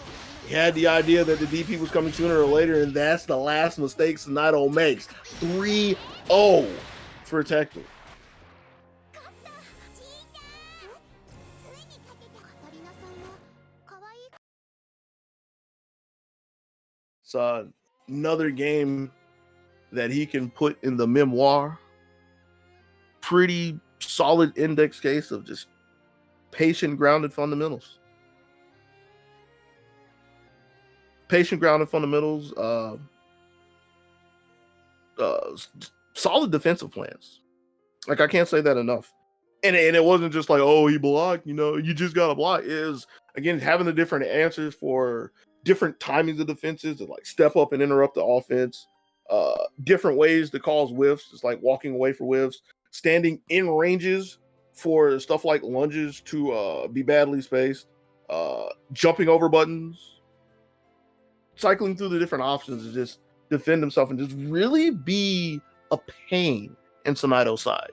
He had the idea that the DP was coming sooner or later, and that's the last mistake Sonato makes. 3-0 for Tecto. It's another game that he can put in the memoir. Pretty solid index case of just patient, grounded fundamentals. Patient, grounded fundamentals. Solid defensive plans. Like, I can't say that enough. And it wasn't just like, oh, he blocked, you just got to block. It is, again, having the different answers for different timings of defenses to, like, step up and interrupt the offense. Different ways to cause whiffs, just like walking away for whiffs, standing in ranges for stuff like lunges to be badly spaced, jumping over buttons, cycling through the different options to just defend himself and just really be a pain in Sonato's side.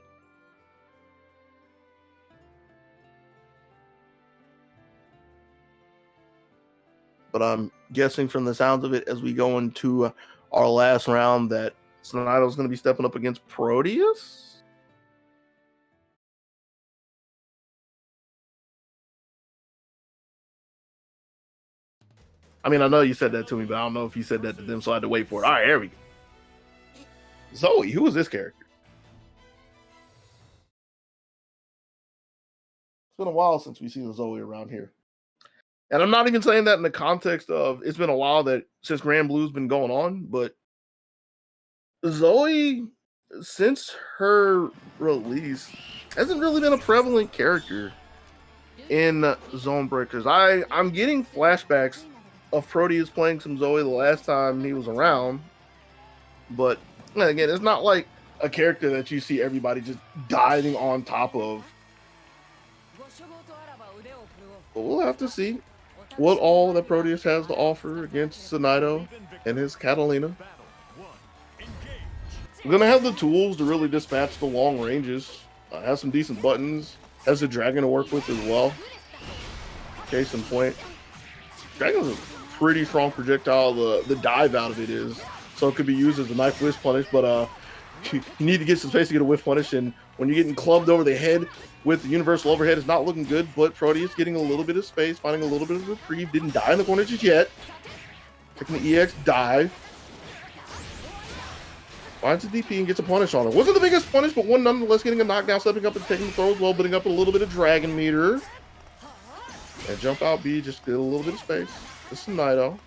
But I'm guessing from the sounds of it as we go into our last round that Sonato's going to be stepping up against Proteus. I mean, I know you said that to me, but I don't know if you said that to them, so I had to wait for it. All right, here we go. Zoe, who is this character? It's been a while since we've seen Zoe around here. And I'm not even saying that in the context of it's been a while that since Granblue's been going on, but Zoe, since her release, hasn't really been a prevalent character in Zonebreakers. I'm getting flashbacks of Proteus playing some Zoe the last time he was around, but again, it's not like a character that you see everybody just diving on top of. But we'll have to see what all that Proteus has to offer against Sonato and his Catalina. I'm going to have the tools to really dispatch the long ranges. Has some decent buttons. Has the dragon to work with as well. Case in point. Dragon's a pretty strong projectile. The dive out of it is. So it could be used as a knife whiff punish, but you need to get some space to get a whiff punish, and when you're getting clubbed over the head with the universal overhead, it's not looking good, but Proteus getting a little bit of space, finding a little bit of reprieve, didn't die in the corner just yet. Taking the EX dive. Finds a DP and gets a punish on it. Wasn't the biggest punish, but one nonetheless, getting a knockdown, stepping up and taking the throw as well, putting up a little bit of dragon meter. And jump out B, just get a little bit of space. This is Naito.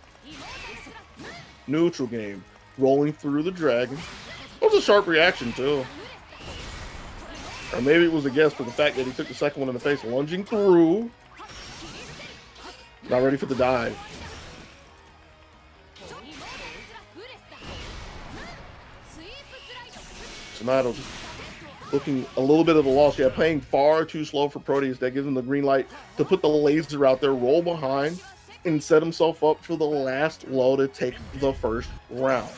Neutral game. Rolling through the dragon. That was a sharp reaction, too. Or maybe it was a guess for the fact that he took the second one in the face, lunging through. Not ready for the dive. Tsunado just looking a little bit of a loss. Yeah, playing far too slow for Proteus. That gives him the green light to put the laser out there, roll behind, and set himself up for the last low to take the first round.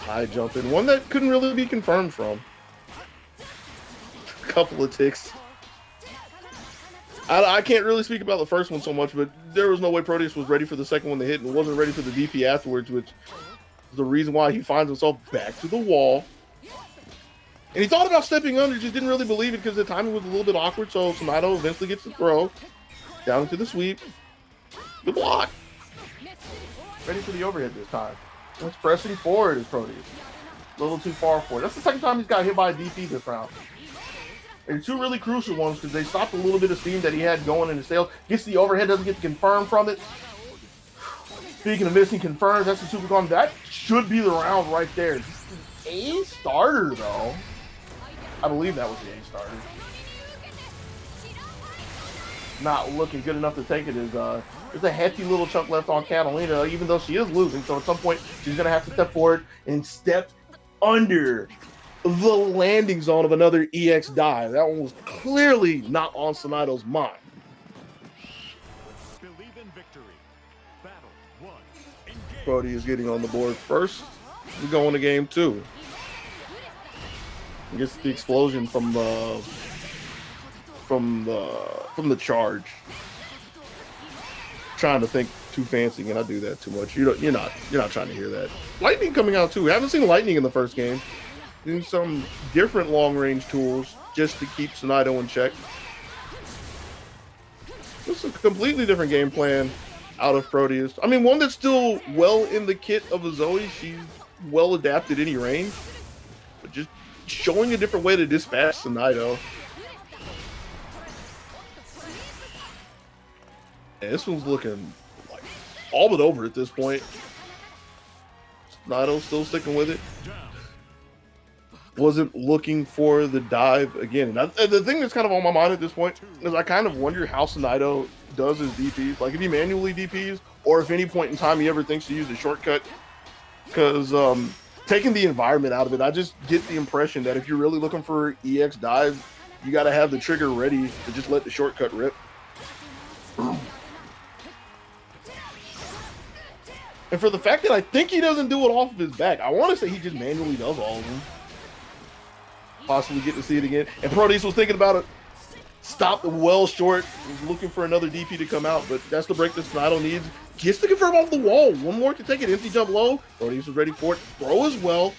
High jump in. One that couldn't really be confirmed from. A couple of ticks. I can't really speak about the first one so much, but there was no way Proteus was ready for the second one to hit and wasn't ready for the DP afterwards, which is the reason why he finds himself back to the wall. And he thought about stepping under, just didn't really believe it because the timing was a little bit awkward, so Tsunado eventually gets the throw. Down into the sweep. The block. Ready for the overhead this time. That's pressing forward is Proteus. A little too far forward. That's the second time he's got hit by a DP this round. And two really crucial ones because they stopped a little bit of steam that he had going in his sails. Gets the overhead, doesn't get the confirm from it. Speaking of missing confirms, that's the super con. That should be the round right there. A starter though. I believe that was the A starter. Not looking good enough to take it. There's a hefty little chunk left on Catalina, even though she is losing. So at some point, she's going to have to step forward and step under the landing zone of another EX dive. That one was clearly not on Tsunado's mind. Believe in victory. Battle 1. Engage. Brody is getting on the board first. We go into game 2. Gets the explosion from the charge. Trying to think too fancy, and I do that too much. You're not trying to hear that. Lightning coming out too. We haven't seen Lightning in the first game. Doing some different long range tools just to keep Tsunado in check. It's a completely different game plan out of Proteus. I mean, one that's still well in the kit of a Zoe. She's well adapted any range, but just showing a different way to dispatch Tsunado. And this one's looking like all but over at this point. Tsunado still sticking with it. Wasn't looking for the dive again. And the thing that's kind of on my mind at this point is I kind of wonder how Tsunado does his DPs. Like if he manually DPs or if any point in time he ever thinks to use a shortcut. Because taking the environment out of it, I just get the impression that if you're really looking for EX dive, you got to have the trigger ready to just let the shortcut rip. And for the fact that I think he doesn't do it off of his back, I want to say he just manually does all of them. Possibly get to see it again. And Proteus was thinking about it. Stopped well short. Was looking for another DP to come out, but that's the break that Tsunado needs. Gets to confirm off the wall. One more to take it. Empty jump low. Proteus was ready for it. Throw as well.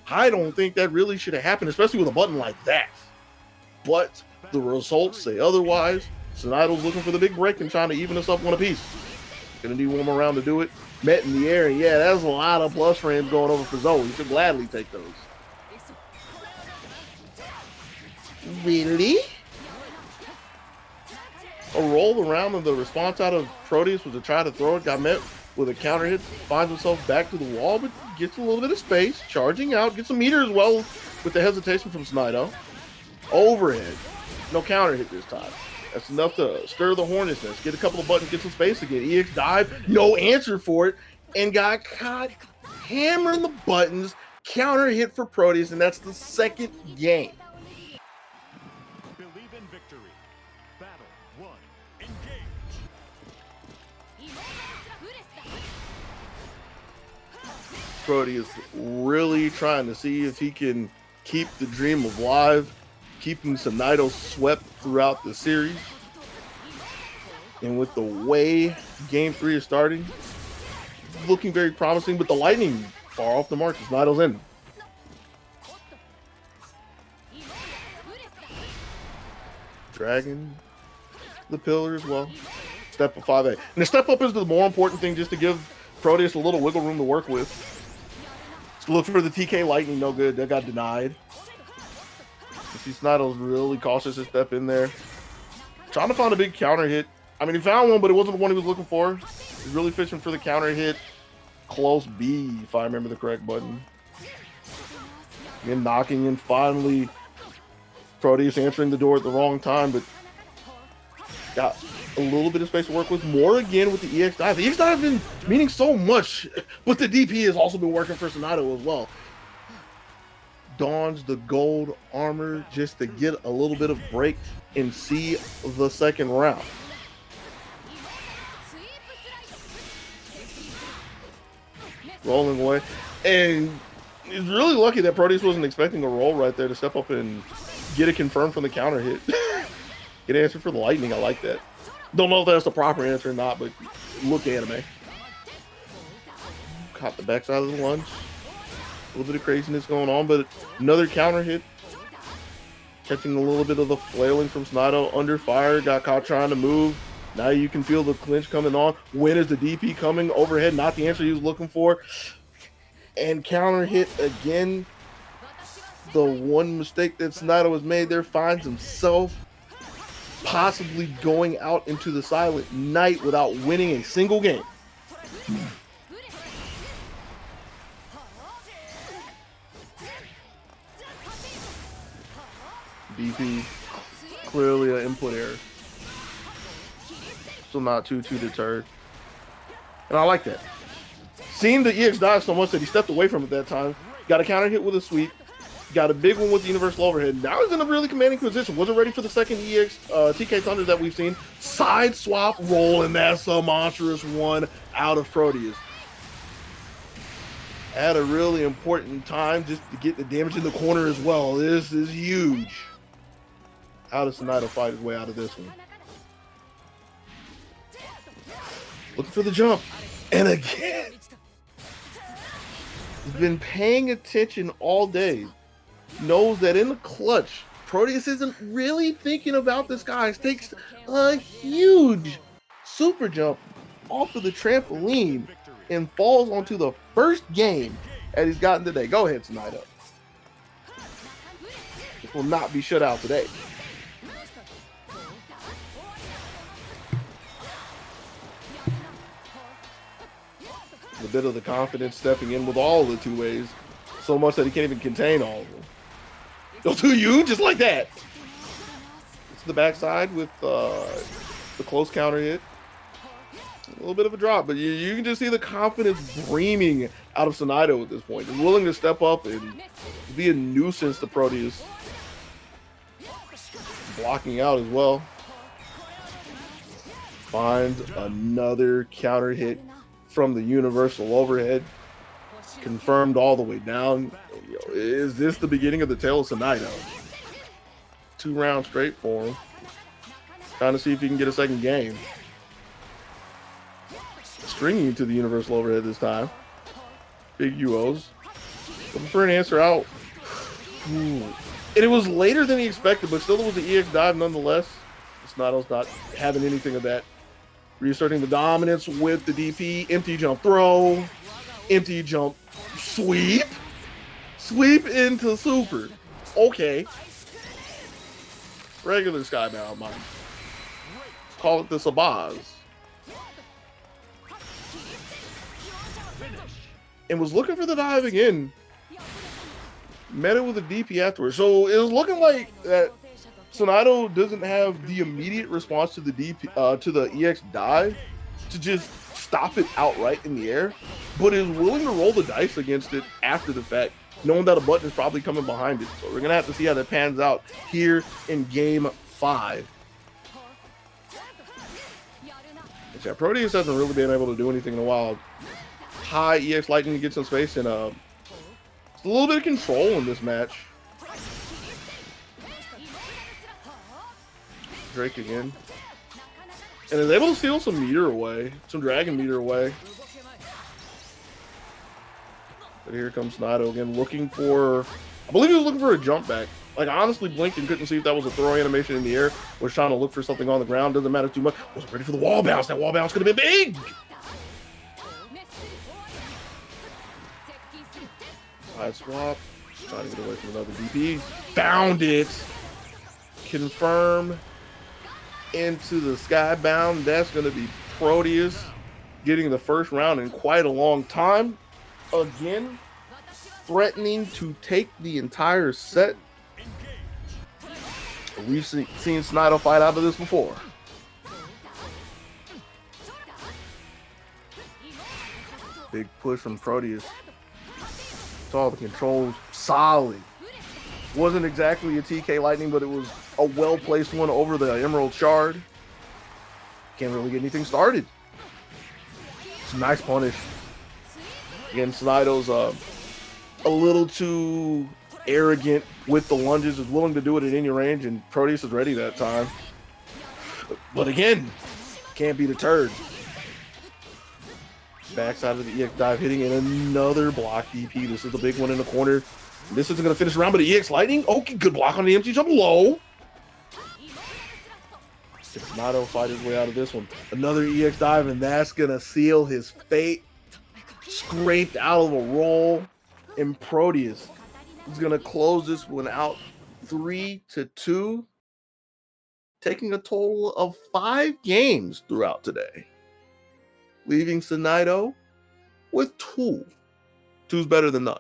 I don't think that really should have happened, especially with a button like that. But the results say otherwise. Tsunado's looking for the big break and trying to even us up one apiece. Gonna need one more round to do it. Met in the air, and yeah, that's a lot of plus frames going over for Zoe. You should gladly take those. Really? A roll around, and the response out of Proteus was to try to throw it. Got met with a counter hit. Finds himself back to the wall, but gets a little bit of space. Charging out. Gets a meter as well with the hesitation from Tsunado. Overhead. No counter hit this time. That's enough to stir the hornet's nest. Get a couple of buttons, get some space again. EX dive, no answer for it, and got caught hammering the buttons. Counter hit for Proteus, and that's the second game. Believe in victory. Battle 1. Engage. Proteus really trying to see if he can keep the dream alive, keeping Tsunado swept throughout the series. And with the way Game 3 is starting, looking very promising, but the Lightning far off the mark. Tsunado's in. Dragon the pillar as well. Step up 5A. And the step up is the more important thing, just to give Proteus a little wiggle room to work with. Just look for the TK Lightning, no good. That got denied. You see Tsunado's really cautious to step in there. Trying to find a big counter hit. I mean, he found one, but it wasn't the one he was looking for. He's really fishing for the counter hit. Close B, if I remember the correct button. Again, knocking in finally. Proteus answering the door at the wrong time, but got a little bit of space to work with. More again with the EX dive. The EX dive has been meaning so much, but the DP has also been working for Sonato as well. Dons the gold armor just to get a little bit of break and see the second round. Rolling away. And he's really lucky that Proteus wasn't expecting a roll right there to step up and get it confirmed from the counter hit. Get answered for the lightning. I like that. Don't know if that's the proper answer or not, but look anime. Caught the backside of the lunge. A little bit of craziness going on, but another counter hit. Catching a little bit of the flailing from Sonato. Under fire. Got caught trying to move. Now you can feel the clinch coming on. When is the DP coming? Overhead. Not the answer he was looking for. And counter hit again. The one mistake that Sonato has made there finds himself possibly going out into the silent night without winning a single game. DP, clearly an input error. Still not too deterred. And I like that. Seeing the EX dive so much that he stepped away from it that time. Got a counter hit with a sweep. Got a big one with the universal overhead. Now he's in a really commanding position. Wasn't ready for the second EX TK Thunder that we've seen. Side swap roll, and that's a monstrous one out of Proteus. At a really important time just to get the damage in the corner as well. This is huge. How does Sonato fight his way out of this one? Looking for the jump. And again, he's been paying attention all day. Knows that in the clutch, Proteus isn't really thinking about this guy. He takes a huge super jump off of the trampoline and falls onto the first game that he's gotten today. Go ahead, Sonato. This will not be shut out today. A bit of the confidence stepping in with all the two ways. So much that he can't even contain all of them. Go to you just like that. It's the backside with the close counter hit. A little bit of a drop, but you can just see the confidence breaming out of Sonato at this point. He's willing to step up and be a nuisance to Proteus. Blocking out as well. Finds another counter hit from the universal overhead. Confirmed all the way down. Is this the beginning of the tale of Sonato? 2 rounds straight for him. Trying to see if he can get a second game. Stringing into the universal overhead this time. Big UOs. Looking for an answer out. Ooh. And it was later than he expected, but still it was the EX dive nonetheless. Sonato's not having anything of that. Reasserting the dominance with the DP. Empty jump throw. Empty jump sweep. Sweep into super. Okay. Regular skybound, mine. Call it the Sabaz. And was looking for the dive again. Met it with a DP afterwards. So it was looking like that Sonato doesn't have the immediate response to the DP to the EX dive to just stop it outright in the air, but is willing to roll the dice against it after the fact, knowing that a button is probably coming behind it. So we're gonna have to see how that pans out here in game 5. Yeah, Proteus hasn't really been able to do anything in a while. High EX lightning to get some space and a little bit of control in this match. Drake again. And is able to steal some meter away, some dragon meter away. But here comes Sonato again, looking for, I believe he was looking for a jump back. Like, I honestly blinked and couldn't see if that was a throw animation in the air. Was trying to look for something on the ground. Doesn't matter too much. Wasn't ready for the wall bounce. That wall bounce could have been big. Side swap. Just trying to get away from another DP. Found it. Confirm. Into the skybound. That's going to be Proteus getting the first round in quite a long time. Again, threatening to take the entire set. We've seen Snido fight out of this before. Big push from Proteus. Saw the controls solid. Wasn't exactly a TK Lightning, but it was a well-placed one over the Emerald Shard. Can't really get anything started. It's a nice punish. Again, Snido's a little too arrogant with the lunges, is willing to do it at any range, and Proteus is ready that time. But again, can't be deterred. Backside of the EX dive hitting in another block DP. This is a big one in the corner. This isn't going to finish around, but the EX Lightning. Okay, good block on the empty jump low. Snido fight his way out of this one. Another EX dive, and that's going to seal his fate. Scraped out of a roll. And Proteus is going to close this one out 3-2. Taking a total of 5 games throughout today. Leaving Snido with 2. 2's better than none.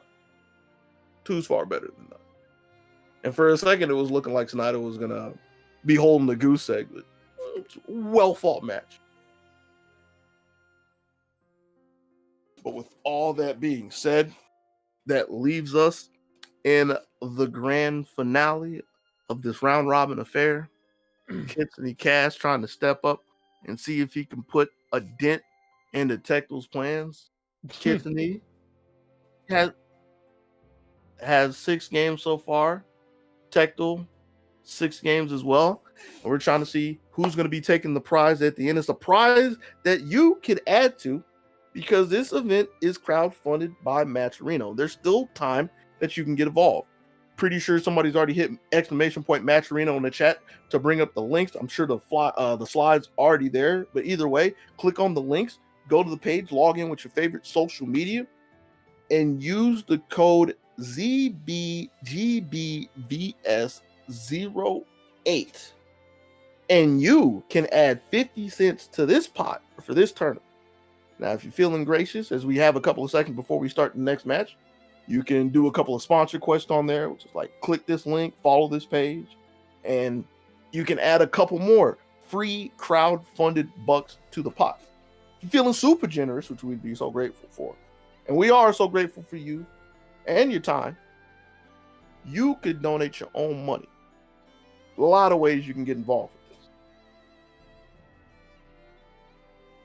2's far better than none. And for a second, it was looking like Snido was going to be holding the goose egg. It's a well-fought match. But with all that being said, that leaves us in the grand finale of this round-robin affair. Kitsune Cash trying to step up and see if he can put a dent into Tecto's plans. Kitsune has 6 games so far. Tecto, 6 games as well. And we're trying to see who's going to be taking the prize at the end. It's a prize that you can add to because this event is crowdfunded by Matcherino. There's still time that you can get involved. Pretty sure somebody's already hit !Matcherino in the chat to bring up the links. I'm sure the slide's already there. But either way, click on the links, go to the page, log in with your favorite social media, and use the code ZBGBVS08. And you can add 50 cents to this pot for this tournament. Now, if you're feeling gracious, as we have a couple of seconds before we start the next match, you can do a couple of sponsor quests on there, which is like click this link, follow this page, and you can add a couple more free crowd-funded bucks to the pot. If you're feeling super generous, which we'd be so grateful for, and we are so grateful for you and your time, you could donate your own money. A lot of ways you can get involved with this.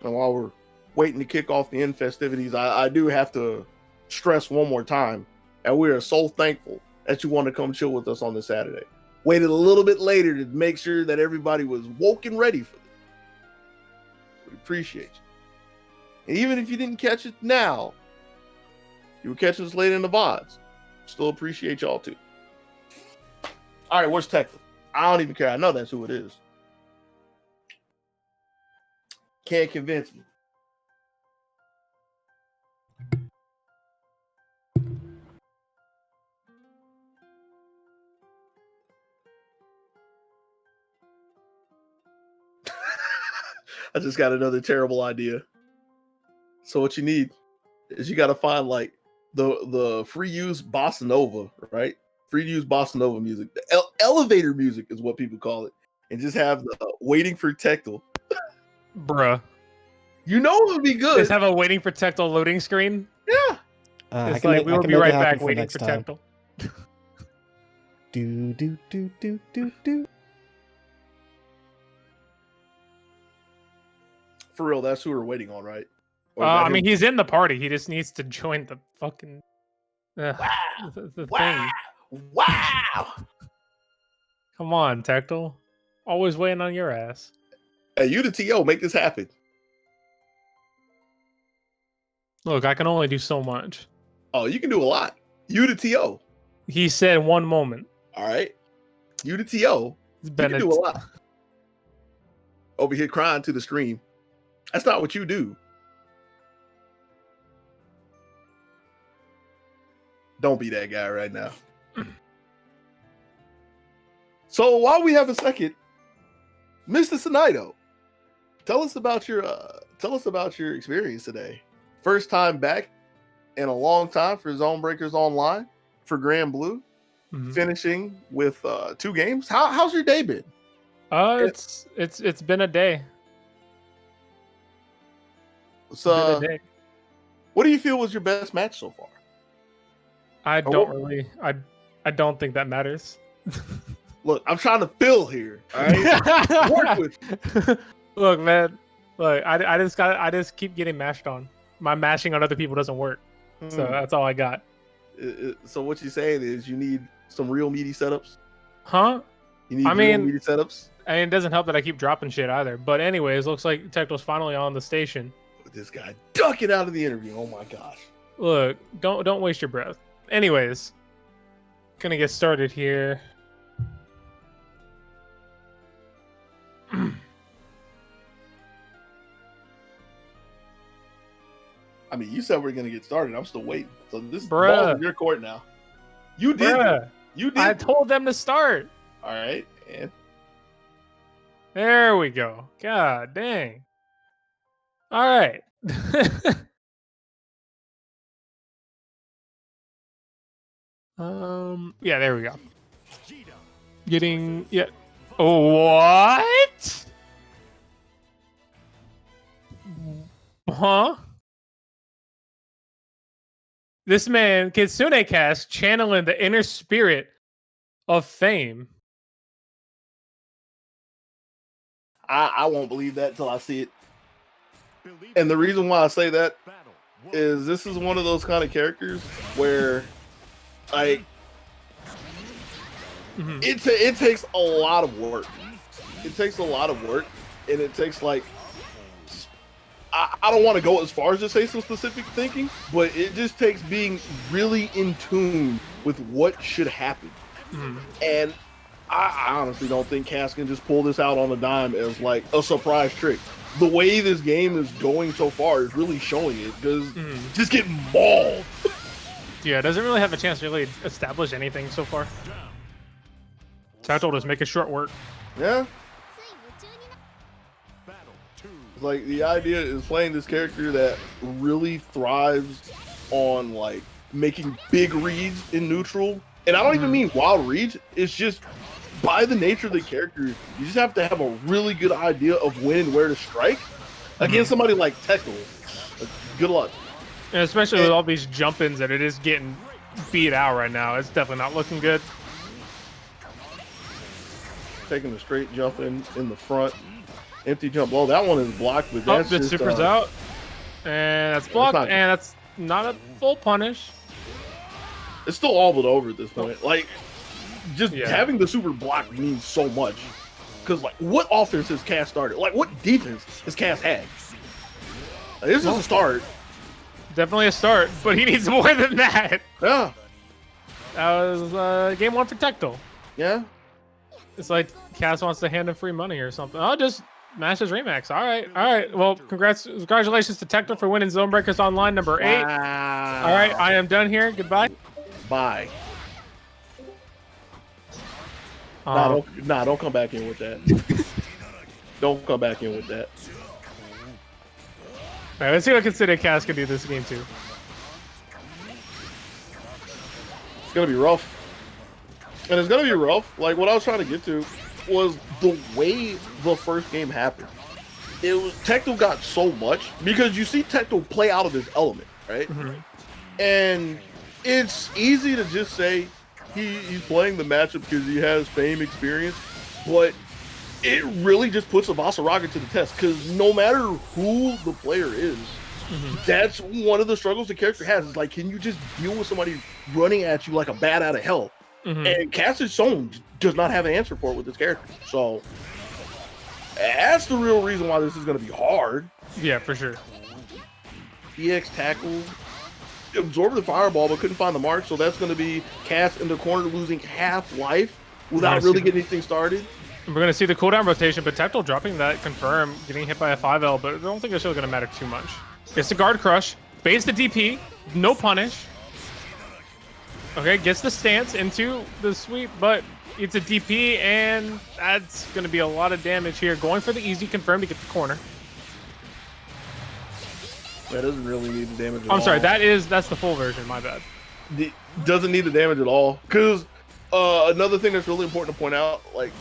And while we're waiting to kick off the end festivities, I do have to stress one more time, and we are so thankful that you want to come chill with us on this Saturday. Waited a little bit later to make sure that everybody was woke and ready for this. We appreciate you. And even if you didn't catch it now, you were catching us later in the VODs. Still appreciate y'all too. All right, where's Tecto? I don't even care. I know that's who it is. Can't convince me. I just got another terrible idea. So what you need is you got to find like the free use bossa nova, right? Free use bossa nova music. The elevator music is what people call it. And just have the waiting for Tecto. Bruh. You know it would be good. Just have a waiting for Tecto loading screen? Yeah. It's like we will be right back waiting for Tecto. Do, do, do, do, do, do. For real, that's who we're waiting on, right? I mean, he's in the party. He just needs to join the fucking the thing. Wow! Come on, Tecto. Always waiting on your ass. Hey, you the TO, make this happen. Look, I can only do so much. Oh, you can do a lot. You the TO. He said one moment. All right. You the TO. You can do a lot. Over here crying to the stream. That's not what you do. Don't be that guy right now. So while we have a second, Mr. Snido, tell us about your experience today. First time back in a long time for Zonebreakers Online for Granblue, Mhm. finishing with 2 games. How's your day been? It's been a day. It's, Been a day. what do you feel was your best match so far? I Or don't what- really. I don't think that matters. Look, I'm trying to fill here. All right, work with. Look, man. Look, I just keep getting mashed on. My mashing on other people doesn't work. So Hmm. that's all I got. So what you're saying is you need some real meaty setups. Huh? You need I real mean- meaty setups. And it doesn't help that I keep dropping shit either. But anyways, looks like Tecto's finally on the station. This guy ducking out of the interview. Oh my gosh. Look, don't waste your breath. Anyways, gonna get started here. I mean, you said we're gonna get started. I'm still waiting. So this Bruh. ball's in your court now. You did. Bruh, You did. I told them to start. All right. And There we go. God dang. All right. Yeah, there we go. Getting yeah. What? Huh? This man, Kitsune Cast, channeling the inner spirit of fame. I won't believe that until I see it. And the reason why I say that is this is one of those kind of characters where, like, Mhm. it takes a lot of work. It takes a lot of work, and it takes like I don't want to go as far as to say some specific thinking, but it just takes being really in tune with what should happen. Mhm. And I honestly don't think Cass can just pull this out on a dime as like a surprise trick. The way this game is going so far is really showing it because Mhm. just getting mauled. Yeah, doesn't really have a chance to really establish anything so far. So I told us make it short work. Yeah, つい夢中にな it's like the idea is playing this character that really thrives on like making big reads in neutral. And I don't even mean wild reads. It's just by the nature of the character, you just have to have a really good idea of when and where to strike against somebody like Tekla. Like, good luck. And especially with all these jump-ins that it is getting beat out right now. It's definitely not looking good. Taking the straight jump in the front. Empty jump low. That one is blocked, but Oh, that's the just, super's out. And that's blocked, not- and that's not a full punish. it's still all but over at this point. Like, just Yeah. having the super block means so much. Because, like, what offense has Cass started? Like, what defense has Cass had? Like, this is a start. Definitely a start, but he needs more than that. Yeah. That was game one for Tecto. Yeah. It's like Cass wants to hand him free money or something. I'll just mash his Remax. All right. Well, congratulations to Tecto for winning Zonebreakers Online number 8. Wow. All right, I am done here. Goodbye. Bye. Um, Don't come back in with that. Don't come back in with that. all right, let's see what Consider Cass can do this game too. It's gonna be rough. And it's gonna be rough. Like what I was trying to get to was the way the first game happened. It was Tecto got so much because you see Tecto play out of his element, right? Mhm. And it's easy to just say he's playing the matchup because he has fame experience, but it really just puts Avasaraga to the test because no matter who the player is, that's one of the struggles the character has. Is like, can you just deal with somebody running at you like a bat out of hell? And Cass's Zone does not have an answer for it with this character. So that's the real reason why this is going to be hard. Yeah, for sure. EX tackle, absorbed the fireball, but couldn't find the mark. So that's going to be Cass in the corner losing half life without Nice. really getting anything started. We're going to see the cooldown rotation, but Tecto dropping that confirm, getting hit by a 5L, but I don't think it's really going to matter too much. Gets the guard crush, baits the DP, no punish. Okay, gets the stance into the sweep, but it's a DP, and that's going to be a lot of damage here. Going for the easy confirm to get the corner. That doesn't really need the damage at I'm all. sorry, that's the full version, my bad. Doesn't need the damage at all. Because another thing that's really important to point out, like,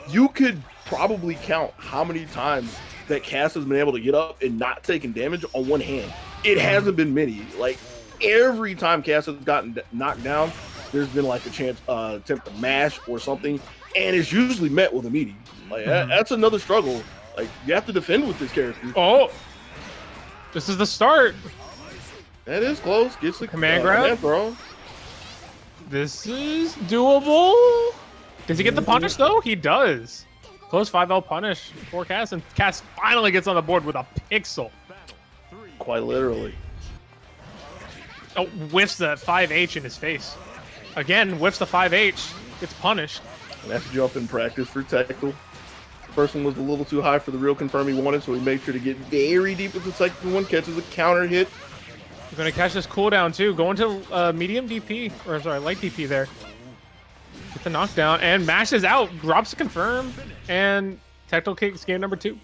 you could probably count how many times that Cass has been able to get up and not taking damage on one hand. It hasn't been many. Like, every time Cass has gotten knocked down, there's been like a chance attempt to mash or something, and it's usually met with a meaty. Like, that's another struggle. Like, you have to defend with this character. Oh, this is the start. That is close. Gets the Command grab. command throw. This is doable. Does he get the punish though? He does. Close 5L punish for Cass, and Cass finally gets on the board with a pixel. Quite literally. Oh, whiffs the 5H in his face. Again, whiffs the 5H. Gets punished. And that's a jump in practice for Tactical. First one was a little too high for the real confirm he wanted, so he made sure to get very deep with the second one. Catches a counter hit. We're going to catch this cooldown too. Going to medium DP, or sorry, light DP there. Get the knockdown and mashes out. Drops a confirm, and Tactical kicks game number 2.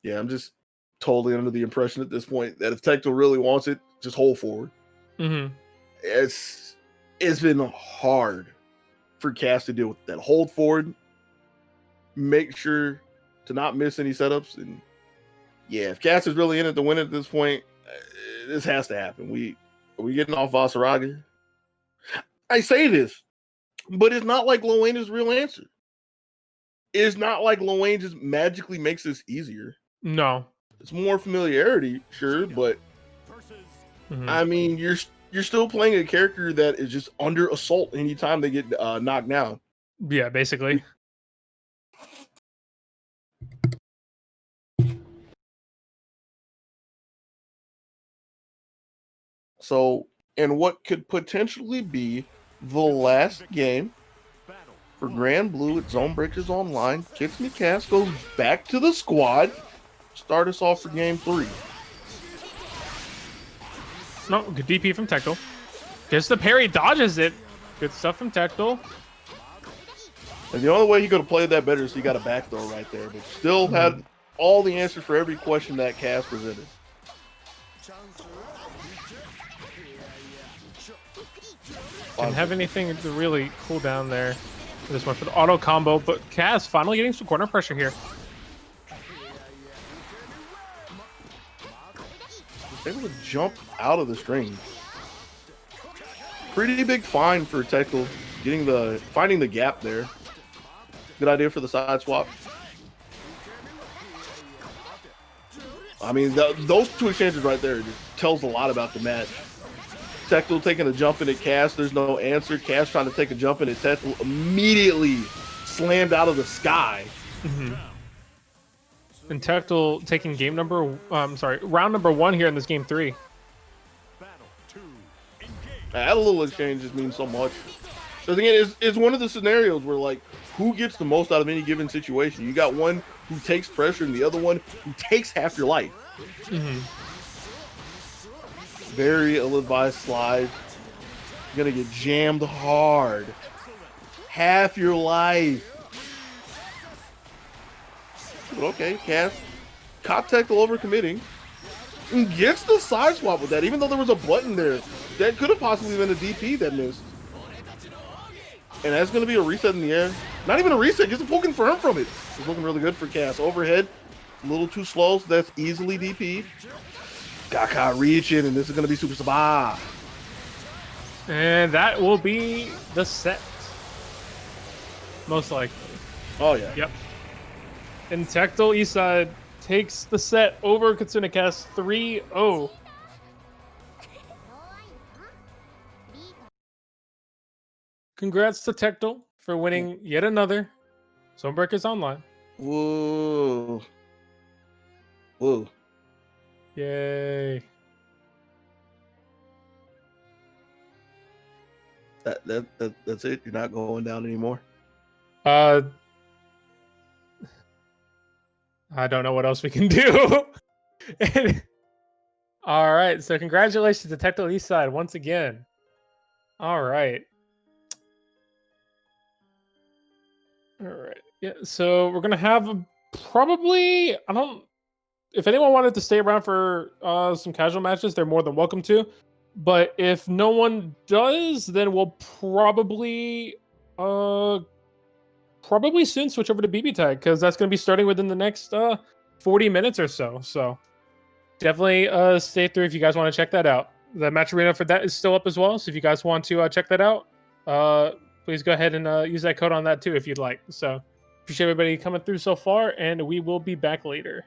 Yeah, I'm just totally under the impression at this point that if Tactical really wants it, just hold forward. It's been hard for Cass to deal with that. Hold forward, make sure to not miss any setups, and yeah, if Cass is really in it to win at this point, this has to happen. Are we getting off Vasaraga? I say this, but it's not like Loane is real answer. It's not like Loane just magically makes this easier. No, it's more familiarity, sure, but I mean, you're still playing a character that is just under assault anytime they get knocked down. Yeah, basically. So, in what could potentially be the last game for Granblue at Zonebreakers Online, Kitsune Cass goes back to the squad. Start us off for game 3. No, good DP from Tactical. Gets the parry, dodges it. Good stuff from Tactical. And the only way he could have played that better is he got a back throw right there, but still had all the answers for every question that Cass presented. Didn't have anything to really cool down there. This one for the auto combo, but Cass finally getting some corner pressure here. Able to jump out of the string. Pretty big find for Tactical, finding the gap there. Good idea for the side swap. I mean, those two exchanges right there just tells a lot about the match. Tactical taking a jump in at Cass, there's no answer. Cass trying to take a jump in at Tactical, immediately slammed out of the sky. And Tactical taking round number 1 here in this game 3. That little exchange just means so much. Because again, it's one of the scenarios where, like, who gets the most out of any given situation? You got one who takes pressure and the other one who takes half your life. Very ill-advised slide. You're going to get jammed hard. Half your life. But okay, Cass caught Tactical overcommitting and gets the side swap with that, even though there was a button there. That could have possibly been a DP that missed. And that's going to be a reset in the air. Not even a reset, gets a full confirm from it. It's looking really good for Cass. Overhead, a little too slow, so that's easily DP. Got caught reaching, and this is going to be Super Sabah. And that will be the set. Most likely. Oh, yeah. Yep. And Tactical Eastside takes the set over Kitsune Cass 3-0. Congrats to Tactical for winning yet another Zonebreakers Online. Whoa. Whoa. Yay. That's it? You're not going down anymore? I don't know what else we can do. All right, so congratulations to Tactical Eastside once again. All right. All right. Yeah. So we're gonna have probably. I don't. If anyone wanted to stay around for some casual matches, they're more than welcome to. But if no one does, then we'll probably soon switch over to BB tag because that's gonna be starting within the next 40 minutes or so. So definitely stay through if you guys want to check that out. The match arena for that is still up as well. So if you guys want to check that out, please go ahead and use that code on that too if you'd like. So appreciate everybody coming through so far, and we will be back later.